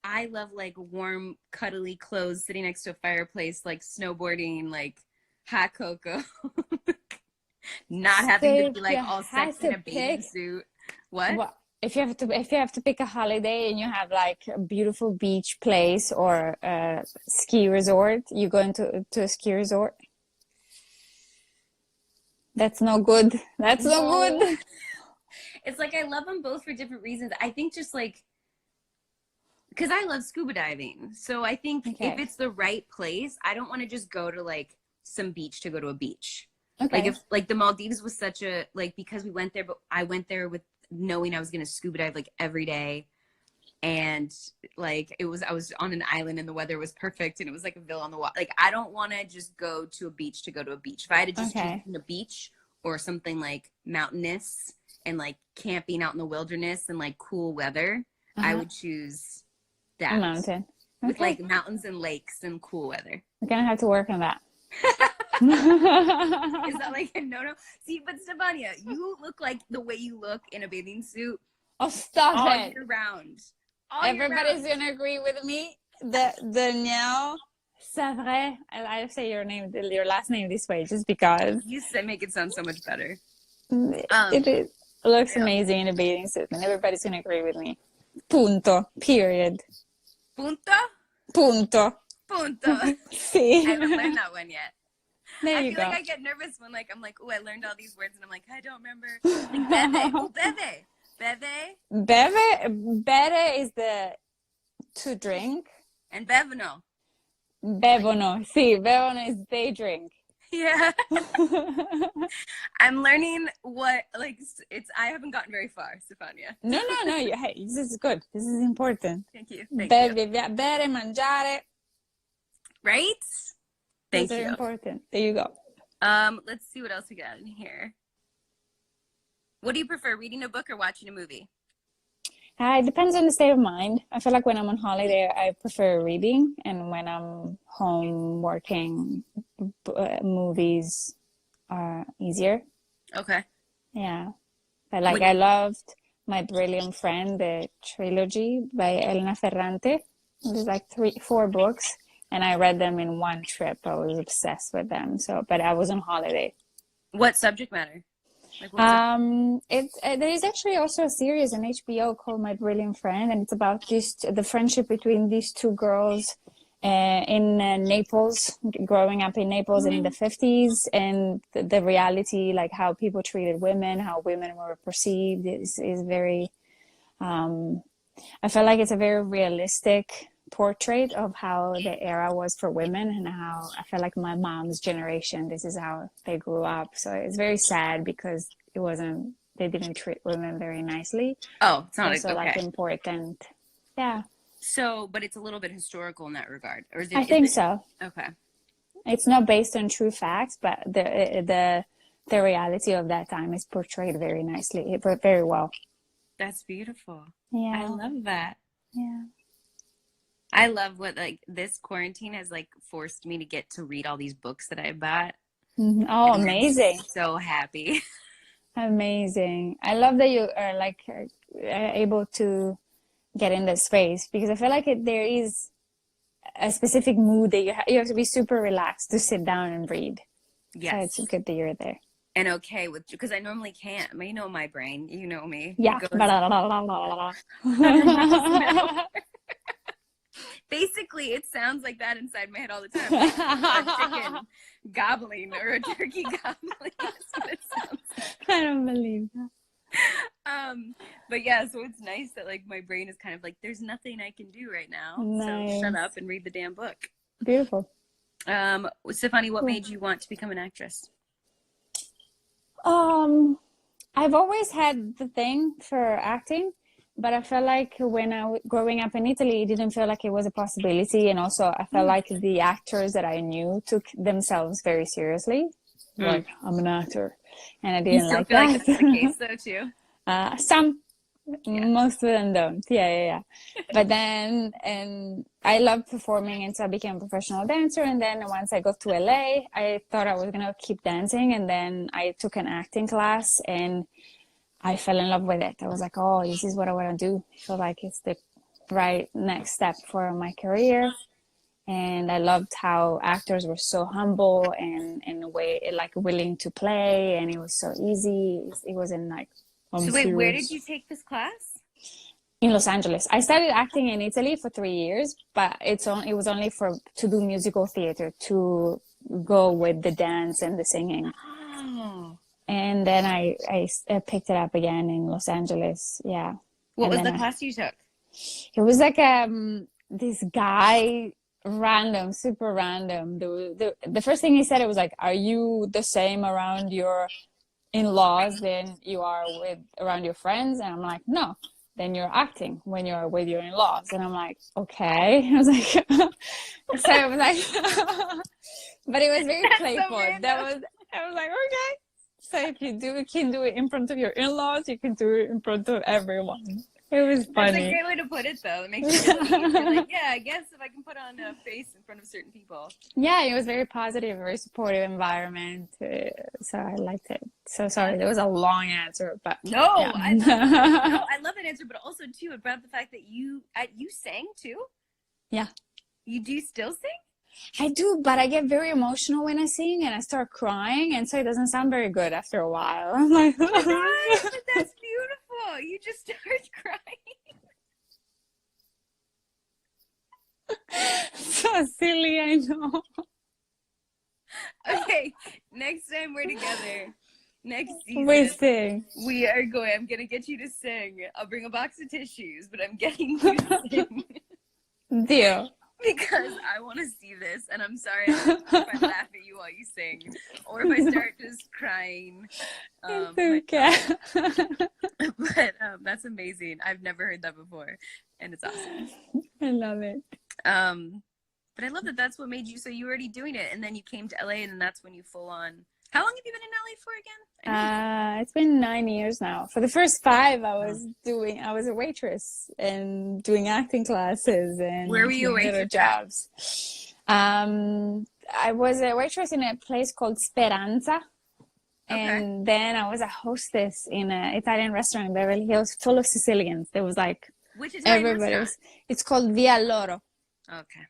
Speaker 1: I love like warm, cuddly clothes, sitting next to a fireplace, like snowboarding, like hot cocoa. Not having to be like all sexy in a bathing suit. What?
Speaker 2: If you have to pick a holiday and you have like a beautiful beach place or a ski resort, you go into a ski resort. That's no good. That's no good.
Speaker 1: It's like I love them both for different reasons. I think just like because I love scuba diving. So I think if it's the right place, I don't want to just go to like some beach to go to a beach. Okay. Like if like the Maldives was such a like because we went there, but I went there with knowing I was going to scuba dive like every day. And like I was on an island and the weather was perfect and it was like a villa on the water. Like I don't want to just go to a beach to go to a beach. If I had to just choose a beach or something like mountainous and like camping out in the wilderness and like cool weather, I would choose that.
Speaker 2: A mountain.
Speaker 1: With like mountains and lakes and cool weather.
Speaker 2: We're going to have to work on that.
Speaker 1: Is that like a no? See, but Stefania, you look like the way you look in a bathing suit.
Speaker 2: Oh, stop
Speaker 1: all
Speaker 2: it.
Speaker 1: Year round.
Speaker 2: Everybody's going to agree with me. Danielle, Savre, I'll say your last name this way just because.
Speaker 1: You make it sound so much better.
Speaker 2: It looks amazing in a bathing suit and everybody's going to agree with me. Punto. Period.
Speaker 1: Punto?
Speaker 2: Punto.
Speaker 1: Punto.
Speaker 2: Sí.
Speaker 1: I haven't learned that one yet.
Speaker 2: There
Speaker 1: I
Speaker 2: you
Speaker 1: feel
Speaker 2: go.
Speaker 1: like I get nervous when like I'm like, oh, I learned all these words and I'm like, I don't remember. Like bebe. Oh, bebe. Bebe.
Speaker 2: Bebe is the to drink.
Speaker 1: And bevono.
Speaker 2: Bevono. Sí, bevono is they drink.
Speaker 1: Yeah. I'm learning what like I haven't gotten very far, Stefania.
Speaker 2: No. Hey, this is good. This is important.
Speaker 1: Thank you.
Speaker 2: Bere, mangiare.
Speaker 1: Right? Thank you.
Speaker 2: Those are important. There you go.
Speaker 1: Let's see what else we got in here. What do you prefer, reading a book or watching a movie?
Speaker 2: It depends on the state of mind. I feel like when I'm on holiday, I prefer reading, and when I'm home working, movies are easier.
Speaker 1: Okay.
Speaker 2: Yeah. But like
Speaker 1: When
Speaker 2: I
Speaker 1: you,
Speaker 2: loved My Brilliant Friend, the trilogy by Elena Ferrante. There's like 4 books, and I read them in one trip. I was obsessed with them. So, but I was on holiday.
Speaker 1: what subject matter? Like what subject?
Speaker 2: There is actually also a series on HBO called My Brilliant Friend, and it's about the friendship between these 2 girls in Naples, growing up in Naples in the 50s, and the reality, like how people treated women, how women were perceived, is very. I feel like it's a very realistic portrait of how the era was for women, and how I feel like my mom's generation, this is how they grew up. So it's very sad because they didn't treat women very nicely.
Speaker 1: Oh, it's not
Speaker 2: Also, like
Speaker 1: okay.
Speaker 2: important. Yeah,
Speaker 1: So, but it's a little bit historical in that regard, or
Speaker 2: I
Speaker 1: is
Speaker 2: think
Speaker 1: it?
Speaker 2: so.
Speaker 1: Okay.
Speaker 2: It's not based on true facts, but the reality of that time is portrayed very nicely, very well.
Speaker 1: That's beautiful. I
Speaker 2: Yeah,
Speaker 1: love that.
Speaker 2: yeah.
Speaker 1: I love what like this quarantine has like forced me to get to read all these books that I bought,
Speaker 2: Oh,
Speaker 1: and I'm
Speaker 2: amazing.
Speaker 1: so happy.
Speaker 2: Amazing. I love that you are like able to get in that space, because I feel like there is a specific mood that you have to be super relaxed to sit down and read. So it's
Speaker 1: Yes.
Speaker 2: good that you're there.
Speaker 1: And okay with because I normally can't. I mean, you know my brain. You know me. It
Speaker 2: Yeah.
Speaker 1: goes 100 miles an hour. Basically, it sounds like that inside my head all the time, like a chicken gobbling or a turkey gobbling. That's what it sounds like.
Speaker 2: I don't believe that.
Speaker 1: But yeah, so it's nice that like my brain is kind of like, there's nothing I can do right now, so shut
Speaker 2: Nice.
Speaker 1: up and read the damn book.
Speaker 2: Beautiful.
Speaker 1: Stefani, what
Speaker 2: Cool.
Speaker 1: made you want to become an actress?
Speaker 2: I've always had the thing for acting, but I felt like when growing up in Italy, it didn't feel like it was a possibility. And also, I felt like the actors that I knew took themselves very seriously. Like, I'm an actor. And I
Speaker 1: You
Speaker 2: didn't
Speaker 1: still
Speaker 2: like
Speaker 1: feel like that's the
Speaker 2: that.
Speaker 1: case though too?
Speaker 2: Some,
Speaker 1: Yeah.
Speaker 2: most of them don't. Yeah. But then, and I loved performing, and so I became a professional dancer. And then once I got to LA, I thought I was gonna keep dancing, and then I took an acting class, and I fell in love with it. I was like, oh, this is what I want to do. I feel like it's the right next step for my career. And I loved how actors were so humble and in a way like willing to play, and it was so easy. It wasn't like, I'm
Speaker 1: So wait, where did
Speaker 2: serious.
Speaker 1: you take this class?
Speaker 2: In Los Angeles. I started acting in Italy for 3 years, but it was only to do musical theater, to go with the dance and the singing.
Speaker 1: Oh.
Speaker 2: And then I picked it up again in Los Angeles. Yeah.
Speaker 1: What
Speaker 2: And
Speaker 1: was
Speaker 2: then
Speaker 1: the class you took?
Speaker 2: it was like this guy, random, super random. The first thing he said, it was like, are you the same around your in-laws than you are around your friends? And I'm like, no. Then you're acting when you're with your in-laws. And I'm like, okay. I was like, so it was like, but it was very
Speaker 1: That's so
Speaker 2: playful.
Speaker 1: random.
Speaker 2: I was like, okay. So if you can do it in front of your in-laws, you can do it in front of everyone. It was
Speaker 1: That's a
Speaker 2: funny.
Speaker 1: great way to put it, though. It makes you feel easy. You're like, yeah, I guess if I can put on a face in front of certain people.
Speaker 2: Yeah, it was very positive, very supportive environment. So I liked it. So sorry, there was a long answer, but
Speaker 1: No,
Speaker 2: yeah.
Speaker 1: I love it. No, I love that answer, but also too, it brought up the fact that you sang too.
Speaker 2: Yeah,
Speaker 1: You do still sing?
Speaker 2: I do, but I get very emotional when I sing, and I start crying, and so it doesn't sound very good after a while. I'm like,
Speaker 1: Oh my gosh, but that's beautiful. You just start crying.
Speaker 2: so silly, I know.
Speaker 1: Okay, next time we're together, next
Speaker 2: We
Speaker 1: season,
Speaker 2: sing.
Speaker 1: I'm gonna get you to sing. I'll bring a box of tissues, but I'm getting you to sing.
Speaker 2: Deal.
Speaker 1: Because I want to see this, and I'm sorry if I laugh at you while you sing, or if I start just crying.
Speaker 2: It's okay.
Speaker 1: But that's amazing. I've never heard that before, and it's awesome.
Speaker 2: I love it.
Speaker 1: But I love that that's what made you. So you were already doing it, and then you came to LA, and then that's when you full on. How long have you been in LA for again?
Speaker 2: It's been 9 years now. For the first 5, I was a waitress and doing acting classes and
Speaker 1: Where were you a
Speaker 2: little
Speaker 1: waitress
Speaker 2: jobs. I was a waitress in a place called Speranza.
Speaker 1: Okay.
Speaker 2: And then I was a hostess in an Italian restaurant in Beverly Hills full of Sicilians. There was like
Speaker 1: Which Italian
Speaker 2: everybody
Speaker 1: restaurant?
Speaker 2: was, it's called Via Loro.
Speaker 1: Okay.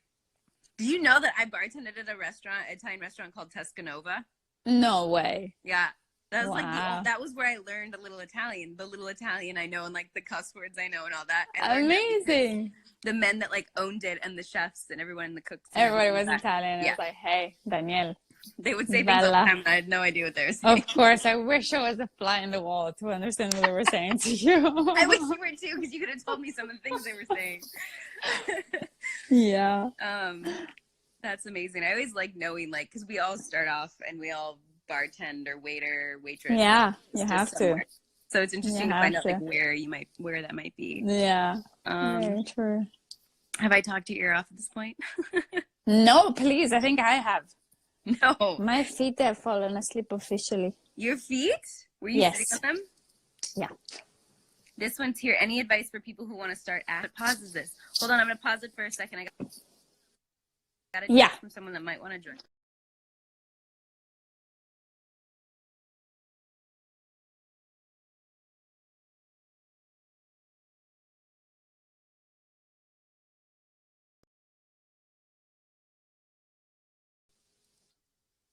Speaker 1: Do you know that I bartended at a restaurant, Italian restaurant called Tuscanova?
Speaker 2: No way.
Speaker 1: Yeah. That was like
Speaker 2: Wow.
Speaker 1: that was where I learned a little Italian, the little Italian I know and like the cuss words I know and all that. I learned that because
Speaker 2: Amazing.
Speaker 1: the men that like owned it and the chefs and everyone in the cooks.
Speaker 2: Everybody
Speaker 1: was
Speaker 2: was Italian. It
Speaker 1: Yeah.
Speaker 2: was like, hey, Danielle.
Speaker 1: They would say things all the
Speaker 2: Bella.
Speaker 1: time and I had no idea what they were saying.
Speaker 2: Of course, I wish I was a fly in the wall to understand what they were saying to you.
Speaker 1: I wish you were too, because you could have told me some of the things they were saying.
Speaker 2: Yeah.
Speaker 1: That's amazing. I always like knowing, like, because we all start off and we all bartend or waiter, waitress.
Speaker 2: Yeah, you have to.
Speaker 1: So it's interesting
Speaker 2: You
Speaker 1: to find
Speaker 2: have
Speaker 1: out like where that might be.
Speaker 2: Yeah. Very true.
Speaker 1: Have I talked your ear off at this point?
Speaker 2: No, please. I think I have.
Speaker 1: No.
Speaker 2: My feet have fallen asleep officially.
Speaker 1: Your feet? Were you
Speaker 2: Yes.
Speaker 1: sitting on them?
Speaker 2: Yeah.
Speaker 1: This one's here. Any advice for people who want to start at pauses this? Hold on, I'm gonna pause it for a second. I got a text from someone that might want to join.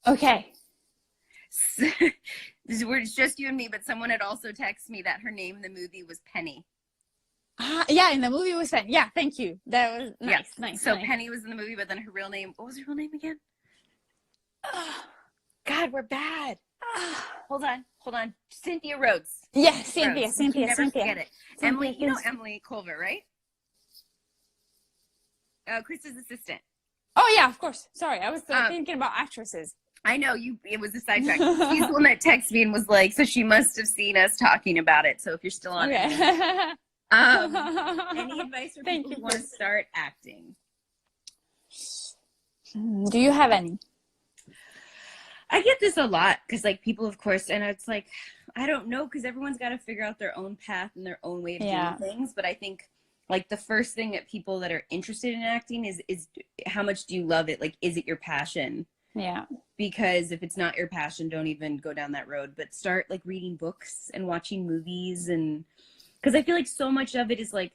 Speaker 2: Okay.
Speaker 1: It's just you and me, but someone had also texted me that her name in the movie was Penny.
Speaker 2: Yeah, in the movie was Penny. Yeah, thank you. That was nice.
Speaker 1: Yes.
Speaker 2: Nice.
Speaker 1: So
Speaker 2: nice.
Speaker 1: Penny was in the movie, but then her real name, what was her real name again? Oh, God, we're bad. Hold on. Cynthia Rhodes.
Speaker 2: Yeah, Cynthia.
Speaker 1: Rhodes. You can never forget it.
Speaker 2: Cynthia,
Speaker 1: Emily, you know
Speaker 2: yes.
Speaker 1: Emily Culver, right? Chris's assistant.
Speaker 2: Oh yeah, of course. Sorry, I was thinking about actresses.
Speaker 1: I know it was a sidetrack. She's the one that texted me and was like, so she must have seen us talking about it. So if you're still on it. Any advice for people who want to start acting?
Speaker 2: Do you have any?
Speaker 1: I get this a lot because like people, of course, and it's like, I don't know, because everyone's got to figure out their own path and their own way of doing things. But I think like the first thing that people that are interested in acting is how much do you love it? Like, is it your passion?
Speaker 2: Yeah.
Speaker 1: Because if it's not your passion, don't even go down that road, but start like reading books and watching movies. And because I feel like so much of it is like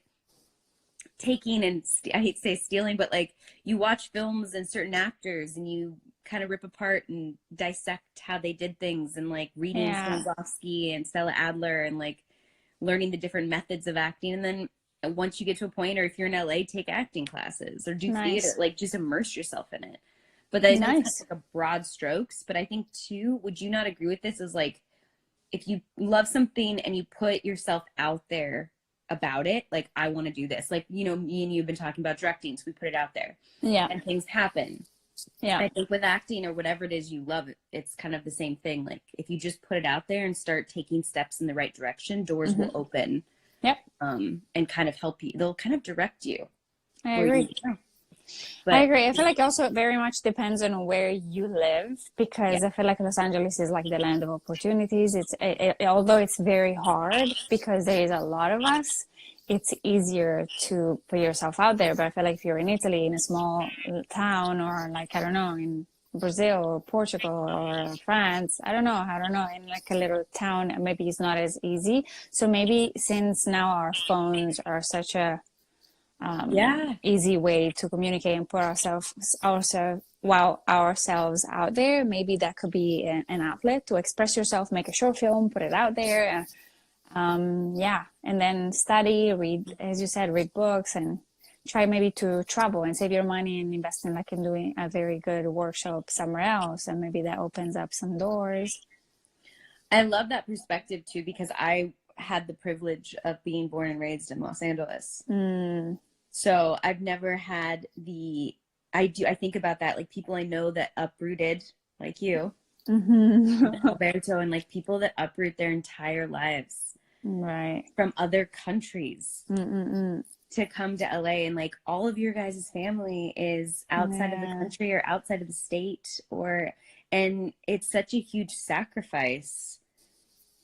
Speaker 1: taking and I hate to say stealing, but like you watch films and certain actors and you kind of rip apart and dissect how they did things, and like reading Stanislavski and Stella Adler and like learning the different methods of acting. And then once you get to a point, or if you're in LA, take acting classes or do theater, like just immerse yourself in it. But that's like a broad strokes. But I think too, would you not agree with this? Is like, if you love something and you put yourself out there about it, like, I want to do this. Like, you know, me and you have been talking about directing, so we put it out there. Yeah. And things happen. Yeah. I think with acting or whatever it is you love, it's kind of the same thing. Like, if you just put it out there and start taking steps in the right direction, doors will open. Yep. And kind of help you. They'll kind of direct you.
Speaker 2: I agree. But, I agree. I feel like also it very much depends on where you live, because I feel like Los Angeles is like the land of opportunities. Although it's very hard because there is a lot of us, it's easier to put yourself out there. But I feel like if you're in Italy, in a small town, or like, I don't know, in Brazil or Portugal or France, I don't know, in like a little town, maybe it's not as easy. So maybe since now our phones are such a easy way to communicate and put ourselves out there, maybe that could be an outlet to express yourself, make a short film, put it out there, and then study, read, as you said, read books, and try maybe to travel and save your money and invest in like in doing a very good workshop somewhere else, and maybe that opens up some doors.
Speaker 1: I love that perspective too, because I had the privilege of being born and raised in Los Angeles. So I've never had I think about that, like people I know that uprooted, like you, Alberto, and like people that uproot their entire lives from other countries to come to LA, and like all of your guys' family is outside of the country or outside of the state, and it's such a huge sacrifice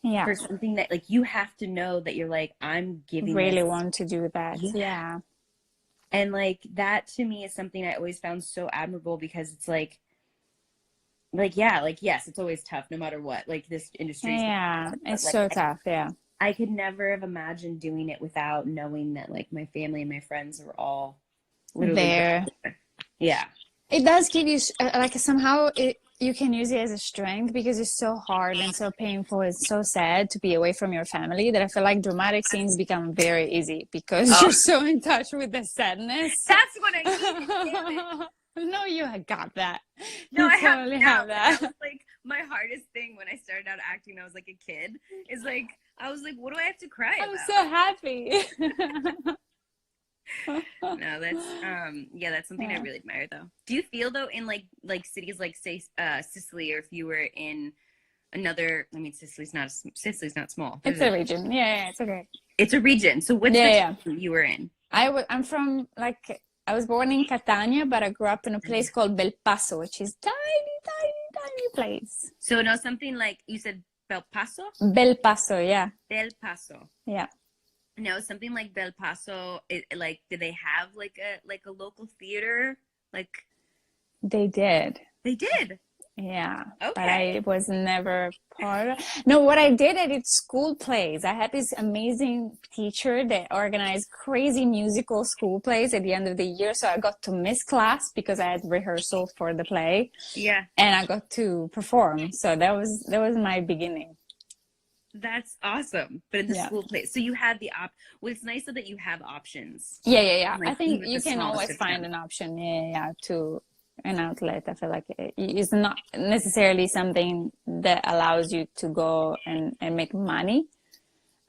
Speaker 1: for something that like you have to know that you're like, I'm giving
Speaker 2: really want to do that.
Speaker 1: And like that to me is something I always found so admirable, because it's like like, yeah, like, yes, it's always tough no matter what. Like, this industry is
Speaker 2: Yeah,
Speaker 1: tough, but
Speaker 2: it's
Speaker 1: like,
Speaker 2: so tough. Yeah.
Speaker 1: I could never have imagined doing it without knowing that like my family and my friends were all literally right
Speaker 2: There.
Speaker 1: there. Yeah.
Speaker 2: It does give you like somehow you can use it as a strength because it's so hard and so painful and so sad to be away from your family that I feel like dramatic scenes become very easy because
Speaker 1: Oh,
Speaker 2: you're so in touch with the sadness.
Speaker 1: that's what I needed. Damn it.
Speaker 2: No, you got that.
Speaker 1: No,
Speaker 2: You
Speaker 1: I have
Speaker 2: totally
Speaker 1: now.
Speaker 2: have
Speaker 1: That
Speaker 2: that.
Speaker 1: was like my hardest thing when I started out acting when I was like a kid. Is like I was like, what do I have to cry
Speaker 2: I'm
Speaker 1: about?
Speaker 2: so happy.
Speaker 1: No, that's yeah, that's something I
Speaker 2: Yeah.
Speaker 1: really admire though. Do you feel though in like cities like say Sicily, or if you were in another, I mean Sicily's not small.
Speaker 2: It's a region. Yeah, yeah, it's okay.
Speaker 1: It's a region. So what's the
Speaker 2: Yeah, yeah.
Speaker 1: town you were in?
Speaker 2: I'm from like I was born in Catania, but I grew up in a place called Bel Paso, which is tiny, tiny, tiny place.
Speaker 1: So no, something like you said Bel Paso?
Speaker 2: Bel Paso, yeah,
Speaker 1: Bel Paso.
Speaker 2: yeah.
Speaker 1: No, something like Bel Paso, like did they have like a local theater? Like
Speaker 2: They did,
Speaker 1: they did.
Speaker 2: yeah. But
Speaker 1: Okay.
Speaker 2: I was never part of. No, what I did, I did school plays. I had this amazing teacher that organized crazy musical school plays at the end of the year. So I got to miss class because I had rehearsal for the play,
Speaker 1: Yeah.
Speaker 2: and I got to perform. So that was my beginning.
Speaker 1: That's awesome. But in the
Speaker 2: Yeah.
Speaker 1: school place. So you had the well, it's nice though that you have options.
Speaker 2: Yeah, yeah, yeah.
Speaker 1: Like
Speaker 2: I think
Speaker 1: even
Speaker 2: you
Speaker 1: the
Speaker 2: can
Speaker 1: smallest
Speaker 2: always
Speaker 1: of
Speaker 2: find
Speaker 1: towns.
Speaker 2: an option, yeah, yeah, yeah, to an outlet. I feel like it's not necessarily something that allows you to go and make money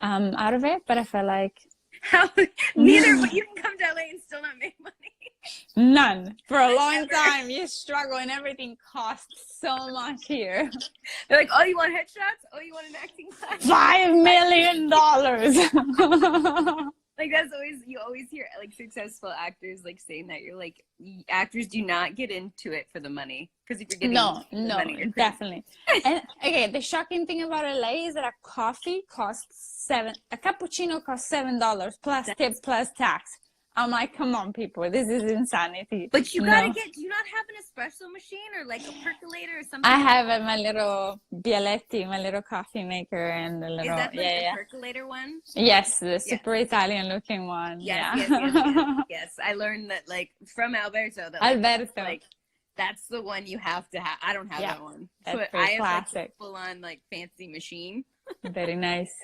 Speaker 2: out of it, but I feel like
Speaker 1: How neither, but you can come to LA and still not make money.
Speaker 2: none. For a long
Speaker 1: Ever.
Speaker 2: time, you struggle and everything costs so much here.
Speaker 1: They're like, oh, you want headshots? Oh, you want an acting class?
Speaker 2: $5 million.
Speaker 1: Like that's always, you always hear like successful actors like saying that. You're like, actors do not get into it for the money, because if you're getting
Speaker 2: No,
Speaker 1: the
Speaker 2: no,
Speaker 1: money, you're crazy.
Speaker 2: definitely. And okay, the shocking thing about LA is that a coffee costs a cappuccino costs $7 plus tip plus tax. I'm like, come on, people, this is insanity.
Speaker 1: But you gotta
Speaker 2: No.
Speaker 1: get. Do you not have an espresso machine or like a percolator or something?
Speaker 2: I have my little Bialetti, my little coffee maker, and the
Speaker 1: Is
Speaker 2: little
Speaker 1: that like the
Speaker 2: yeah.
Speaker 1: percolator one?
Speaker 2: Yes, the super Italian looking one.
Speaker 1: Yes,
Speaker 2: Yeah.
Speaker 1: yes. I learned that like from Alberto that
Speaker 2: Alberto.
Speaker 1: like that's the one you have to have. I don't have
Speaker 2: Yeah,
Speaker 1: that one.
Speaker 2: that's
Speaker 1: But
Speaker 2: pretty
Speaker 1: I have like
Speaker 2: classic.
Speaker 1: full on like fancy machine.
Speaker 2: Very nice.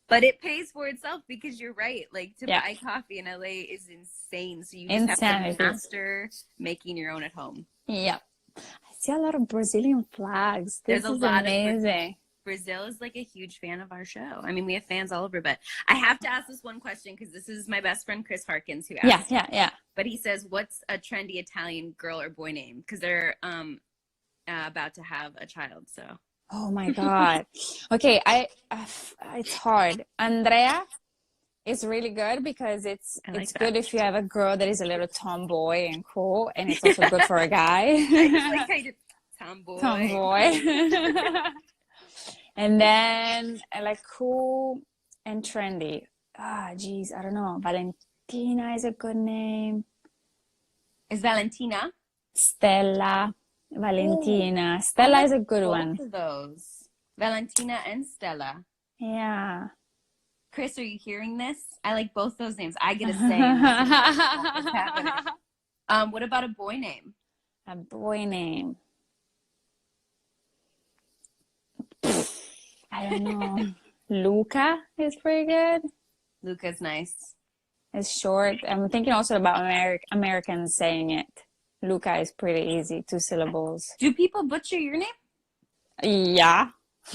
Speaker 1: But it pays for itself because you're right. Like to
Speaker 2: Yeah.
Speaker 1: buy coffee in LA is insane. So you just have
Speaker 2: Insanity.
Speaker 1: to master making your own at home.
Speaker 2: Yeah. I see a lot of Brazilian flags. This
Speaker 1: There's a
Speaker 2: is
Speaker 1: lot of
Speaker 2: amazing.
Speaker 1: Brazil is like a huge fan of our show. I mean, we have fans all over, but I have to ask this one question because this is my best friend Chris Harkins who asked.
Speaker 2: Yeah.
Speaker 1: But he says, "What's a trendy Italian girl or boy name?" Because they're about to have a child. So
Speaker 2: Oh my God. Okay, it's hard. Andrea is really good because it's
Speaker 1: I like
Speaker 2: it's
Speaker 1: that.
Speaker 2: good if you have a girl that is a little tomboy and cool, and it's also good for a guy.
Speaker 1: I just like how you did tomboy.
Speaker 2: Tomboy. And then I like cool and trendy. Geez, I don't know. Valentina is a good name.
Speaker 1: Is Valentina?
Speaker 2: Stella, Valentina. Stella is a good
Speaker 1: Both
Speaker 2: one.
Speaker 1: of those. Valentina and Stella.
Speaker 2: Yeah.
Speaker 1: Chris, are you hearing this? I like both those names. I get a say. In what's happening. What about a boy name?
Speaker 2: A boy name. I don't know. Luca is pretty good.
Speaker 1: Luca's nice.
Speaker 2: It's short. I'm thinking also about Americans saying it. Luca is pretty easy, 2 syllables.
Speaker 1: Do people butcher your name?
Speaker 2: Yeah.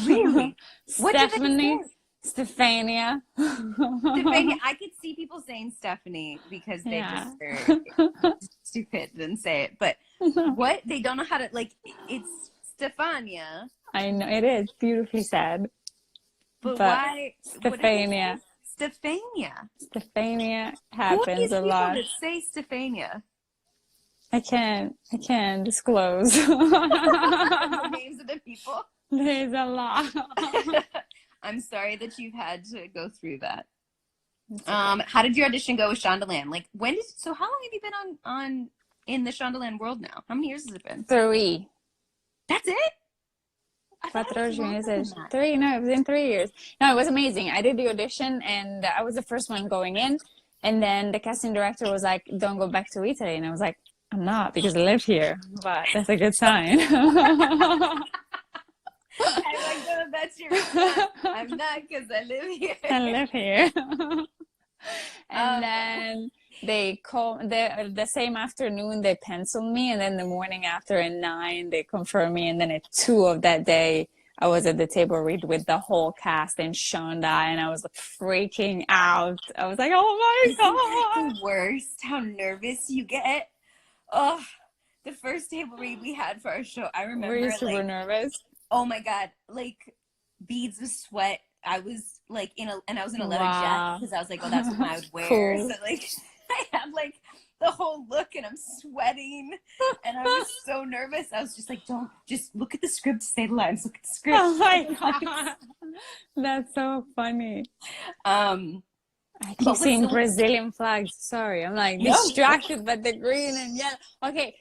Speaker 1: Really? What do they
Speaker 2: Stephanie.
Speaker 1: say?
Speaker 2: Stefania.
Speaker 1: Stefania. I could see people saying Stephanie because they
Speaker 2: Yeah.
Speaker 1: just are stupid and say it. But what? They don't know how to, like, it's Stefania.
Speaker 2: I know, it is beautifully said.
Speaker 1: But
Speaker 2: Stefania.
Speaker 1: why? What did they say? Stefania.
Speaker 2: Stefania
Speaker 1: Who are these
Speaker 2: happens a
Speaker 1: people
Speaker 2: lot.
Speaker 1: that say Stefania?
Speaker 2: I can't disclose.
Speaker 1: The names of the people.
Speaker 2: There's a lot.
Speaker 1: I'm sorry that you've had to go through that. How did your audition go with Shondaland? Like, so how long have you been on in the Shondaland world now? How many years has it been?
Speaker 2: 3.
Speaker 1: That's it?
Speaker 2: horas y
Speaker 1: longer
Speaker 2: media.
Speaker 1: than that.
Speaker 2: 3, no, it was in 3 years. No, it was amazing. I did the audition and I was the first one going in. And then the casting director was like, don't go back to Italy. And I was like, I'm not because I live here, but that's a good sign.
Speaker 1: I like that that's your response. I'm not because I live here.
Speaker 2: I live here. And then they called the same afternoon they penciled me, and then the morning after at 9 they confirmed me, and then at 2 of that day I was at the table read with the whole cast and Shonda, and I was like freaking out. I was like, oh my God.
Speaker 1: The worst, how nervous you get. Oh, the first table read we had for our show, I remember.
Speaker 2: Were you super nervous?
Speaker 1: Oh my God, like beads of sweat. I was like I was in a leather jacket because I was like, oh, that's what I would wear.
Speaker 2: Cool.
Speaker 1: So like I had like the whole look and I'm sweating and I was so nervous. I was just like, don't, just look at the script, say the lines, look at the script.
Speaker 2: Oh my God. That's so funny. I keep seeing Brazilian flags. Sorry, I'm like distracted by the green and yellow. Okay,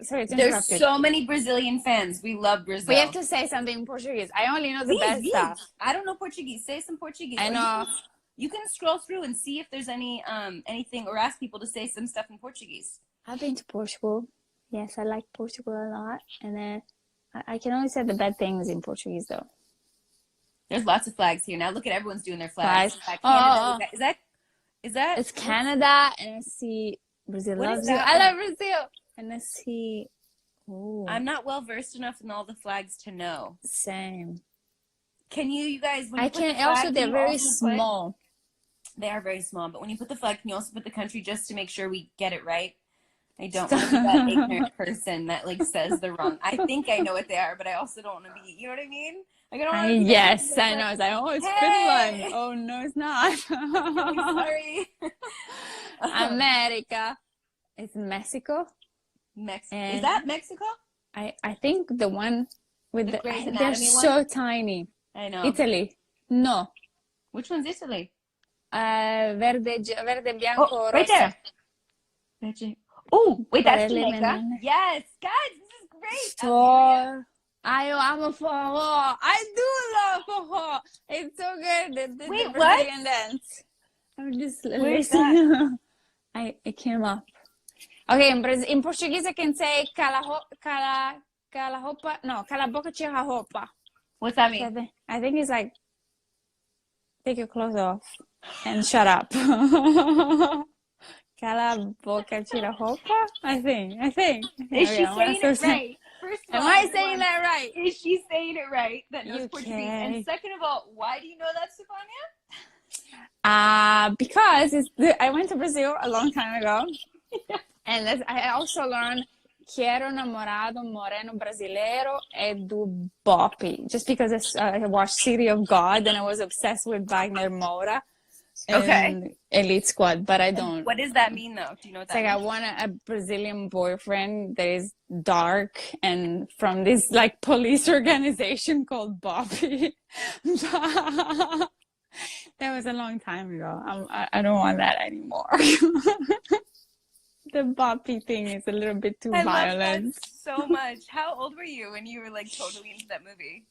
Speaker 2: sorry to interrupt.
Speaker 1: There's so many Brazilian fans. We love Brazil.
Speaker 2: We have to say something in Portuguese. I only know the best stuff.
Speaker 1: I don't know Portuguese. Say some Portuguese.
Speaker 2: I know.
Speaker 1: You can scroll through and see if there's anything, or ask people to say some stuff in Portuguese.
Speaker 2: I've been to Portugal. Yes, I like Portugal a lot. And then I can only say the bad things in Portuguese, though.
Speaker 1: There's lots of flags here. Now look at everyone's doing their flags.
Speaker 2: Canada,
Speaker 1: is that?
Speaker 2: It's Canada, and I see Brazil loves you. I love Brazil. And I see. Ooh.
Speaker 1: I'm not well versed enough in all the flags to know.
Speaker 2: Same.
Speaker 1: Can you guys? When
Speaker 2: I can also. They're very small.
Speaker 1: They are very small, but when you put the flag, can you also put the country just to make sure we get it right? I don't want to be that ignorant person that like says the wrong. I think I know what they are, but I also don't want to be. You know what I mean? Like, I don't want to
Speaker 2: yes, I know. It's like, oh, it's Finland. Oh no, it's not.
Speaker 1: Sorry.
Speaker 2: America. It's Mexico.
Speaker 1: Is that Mexico?
Speaker 2: I think the one with the they're
Speaker 1: one?
Speaker 2: so tiny.
Speaker 1: I know.
Speaker 2: Italy. No.
Speaker 1: Which one's Italy?
Speaker 2: Verde, bianco,
Speaker 1: right
Speaker 2: rosa.
Speaker 1: There. Oh, wait, that's Jamaica. Yes, guys, this is great.
Speaker 2: So, I amo forró. I do love forró. It's so good. The Brazilian dance. I'm just listening. It came up. Okay, in Portuguese I can say cala boca tira roupa.
Speaker 1: What's that mean?
Speaker 2: I think it's like take your clothes off and shut up. Cala boca tira roupa? I think.
Speaker 1: Is she saying it right? First of all,
Speaker 2: am I saying that right?
Speaker 1: Is she saying it right? That knows Portuguese. And second of all, why do you know that, Stefania?
Speaker 2: Because I went to Brazil a long time ago. And I also learned Quero namorado moreno brasileiro é do Bop. Just because I watched City of God and I was obsessed with Wagner Moura and Elite Squad, but I don't.
Speaker 1: What does that mean, though? Do you know what that means?
Speaker 2: I want a Brazilian boyfriend that is dark and from this like police organization called Bop. That was a long time ago. I don't want that anymore. The boppy thing is a little bit too violent.
Speaker 1: I love that so much. How old were you when you were like totally into that movie?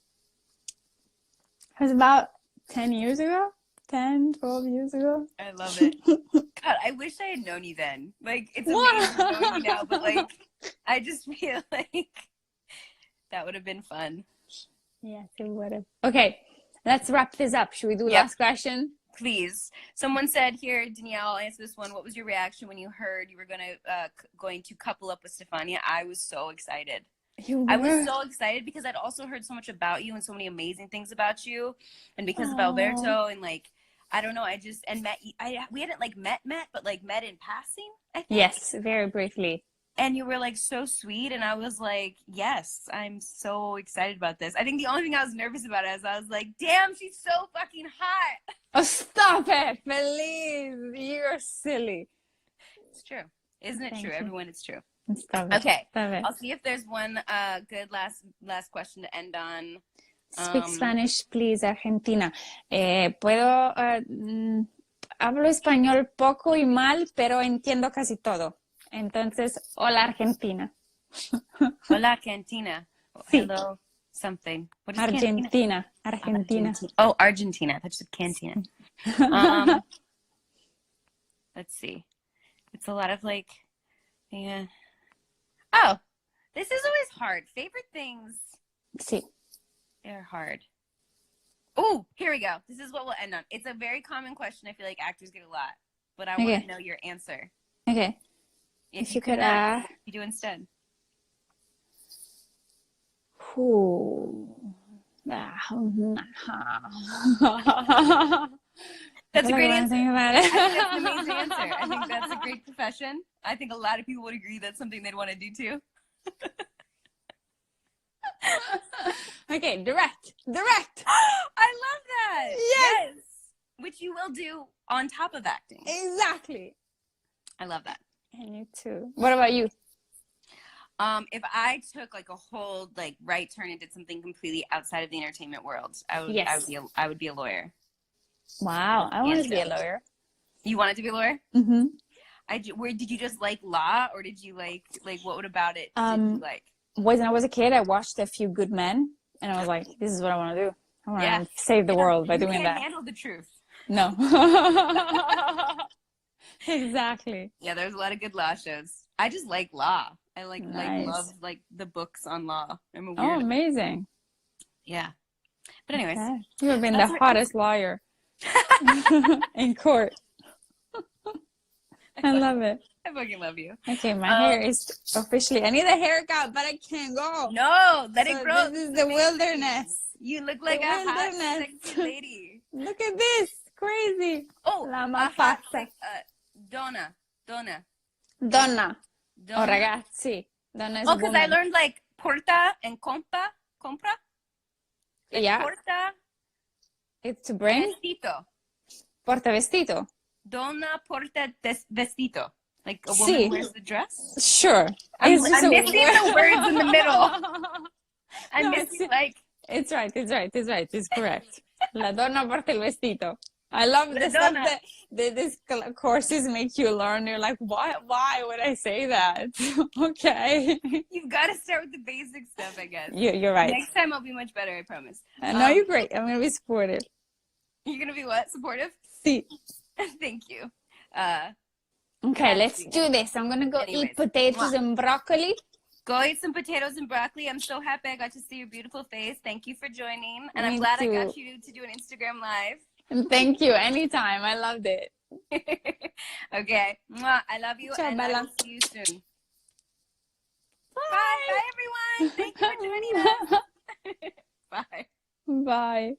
Speaker 2: It was about 10 years ago. 10, 12 years ago.
Speaker 1: I love it. God, I wish I had known you then. Like, it's amazing knowing you now, but like, I just feel like that would have been fun.
Speaker 2: Yes, it would have. Okay, let's wrap this up. Should we do last question?
Speaker 1: Please. Someone said here, Danielle, I'll answer this one. What was your reaction when you heard you were going to couple up with Stefania? I was so excited. I was so excited because I'd also heard so much about you and so many amazing things about you, and because of Alberto and like I don't know, we hadn't like met, but like met in passing. I think.
Speaker 2: Yes, very briefly.
Speaker 1: And you were like so sweet, and I was like, yes, I'm so excited about this. I think the only thing I was nervous about is I was like, damn, she's so fucking hot.
Speaker 2: Oh, stop it, Feliz. You're silly.
Speaker 1: It's true. Isn't it true? Everyone, it's true.
Speaker 2: Stop it.
Speaker 1: Okay.
Speaker 2: Stop it.
Speaker 1: I'll see if there's one good last question to end on.
Speaker 2: Speak Spanish, please, Argentina. Puedo, hablo español poco y mal, pero entiendo casi todo. Entonces, hola, Argentina.
Speaker 1: Hola, Argentina.
Speaker 2: Sí.
Speaker 1: Hello. something. What is cantina?
Speaker 2: Argentina. Argentina.
Speaker 1: Oh, Argentina. That's just cantina. Um, let's see. It's a lot of like, yeah. Oh, this is always hard. Favorite things.
Speaker 2: Sí.
Speaker 1: They're hard. Oh, here we go. This is what we'll end on. It's a very common question. I feel like actors get a lot, but I want to know your answer.
Speaker 2: Okay.
Speaker 1: If you could ask, what would you do instead?
Speaker 2: That's
Speaker 1: a great answer. I think that's an amazing answer. I think that's a great profession. I think a lot of people would agree that's something they'd want to do too.
Speaker 2: Okay, direct.
Speaker 1: I love that.
Speaker 2: Yes.
Speaker 1: Which you will do on top of acting.
Speaker 2: Exactly.
Speaker 1: I love that.
Speaker 2: And you too. What about you?
Speaker 1: If I took like a whole like right turn and did something completely outside of the entertainment world, I would be a lawyer.
Speaker 2: Wow, I wanted to be a lawyer.
Speaker 1: You wanted to be a lawyer?
Speaker 2: Mm-hmm.
Speaker 1: Where did you just like law, or did you like what about it did you like?
Speaker 2: When I was a kid, I watched A Few Good Men, and I was like, "This is what I want to do. I want to save the world by doing that."
Speaker 1: You can't handle the truth.
Speaker 2: No. Exactly.
Speaker 1: Yeah, there's a lot of good law shows. I just like law. I love like the books on law. I'm a weirdo.
Speaker 2: Oh, amazing.
Speaker 1: Yeah. But anyways,
Speaker 2: you have been the hottest lawyer in court. I love it.
Speaker 1: I fucking love you.
Speaker 2: Okay, my hair is officially. I need a haircut, but I can't go.
Speaker 1: No, let it grow.
Speaker 2: This is the wilderness.
Speaker 1: You look like a hot, sexy lady.
Speaker 2: Look at this, crazy.
Speaker 1: Oh,
Speaker 2: la mapazza.
Speaker 1: Donna.
Speaker 2: Oh, ragazzi. Donna is
Speaker 1: because I learned like porta and compra.
Speaker 2: Yeah.
Speaker 1: Porta.
Speaker 2: It's to bring.
Speaker 1: Vestito.
Speaker 2: Porta vestito.
Speaker 1: Donna porta vestito. Like a woman wears the dress?
Speaker 2: Sure.
Speaker 1: I'm missing the words in the middle. I'm missing like...
Speaker 2: It's right. It's correct. La donna porta el vestito. I love the stuff that these courses make you learn. You're like, why would I say that? Okay.
Speaker 1: You've got to start with the basic stuff, I guess.
Speaker 2: You're right.
Speaker 1: Next time I'll be much better, I promise.
Speaker 2: No, you're great. I'm going to be supportive.
Speaker 1: You're going to be what? Supportive?
Speaker 2: Sí.
Speaker 1: Thank you.
Speaker 2: Okay, let's do this. I'm going to go eat potatoes and broccoli.
Speaker 1: Go eat some potatoes and broccoli. I'm so happy I got to see your beautiful face. Thank you for joining. And I'm glad I got you to do an Instagram Live.
Speaker 2: And thank you. Anytime. I loved it.
Speaker 1: Okay. Mwah. I love you.
Speaker 2: Ciao,
Speaker 1: and
Speaker 2: Bella.
Speaker 1: I will see you soon. Bye. Bye, everyone. Thank you for joining us. Bye.
Speaker 2: Bye.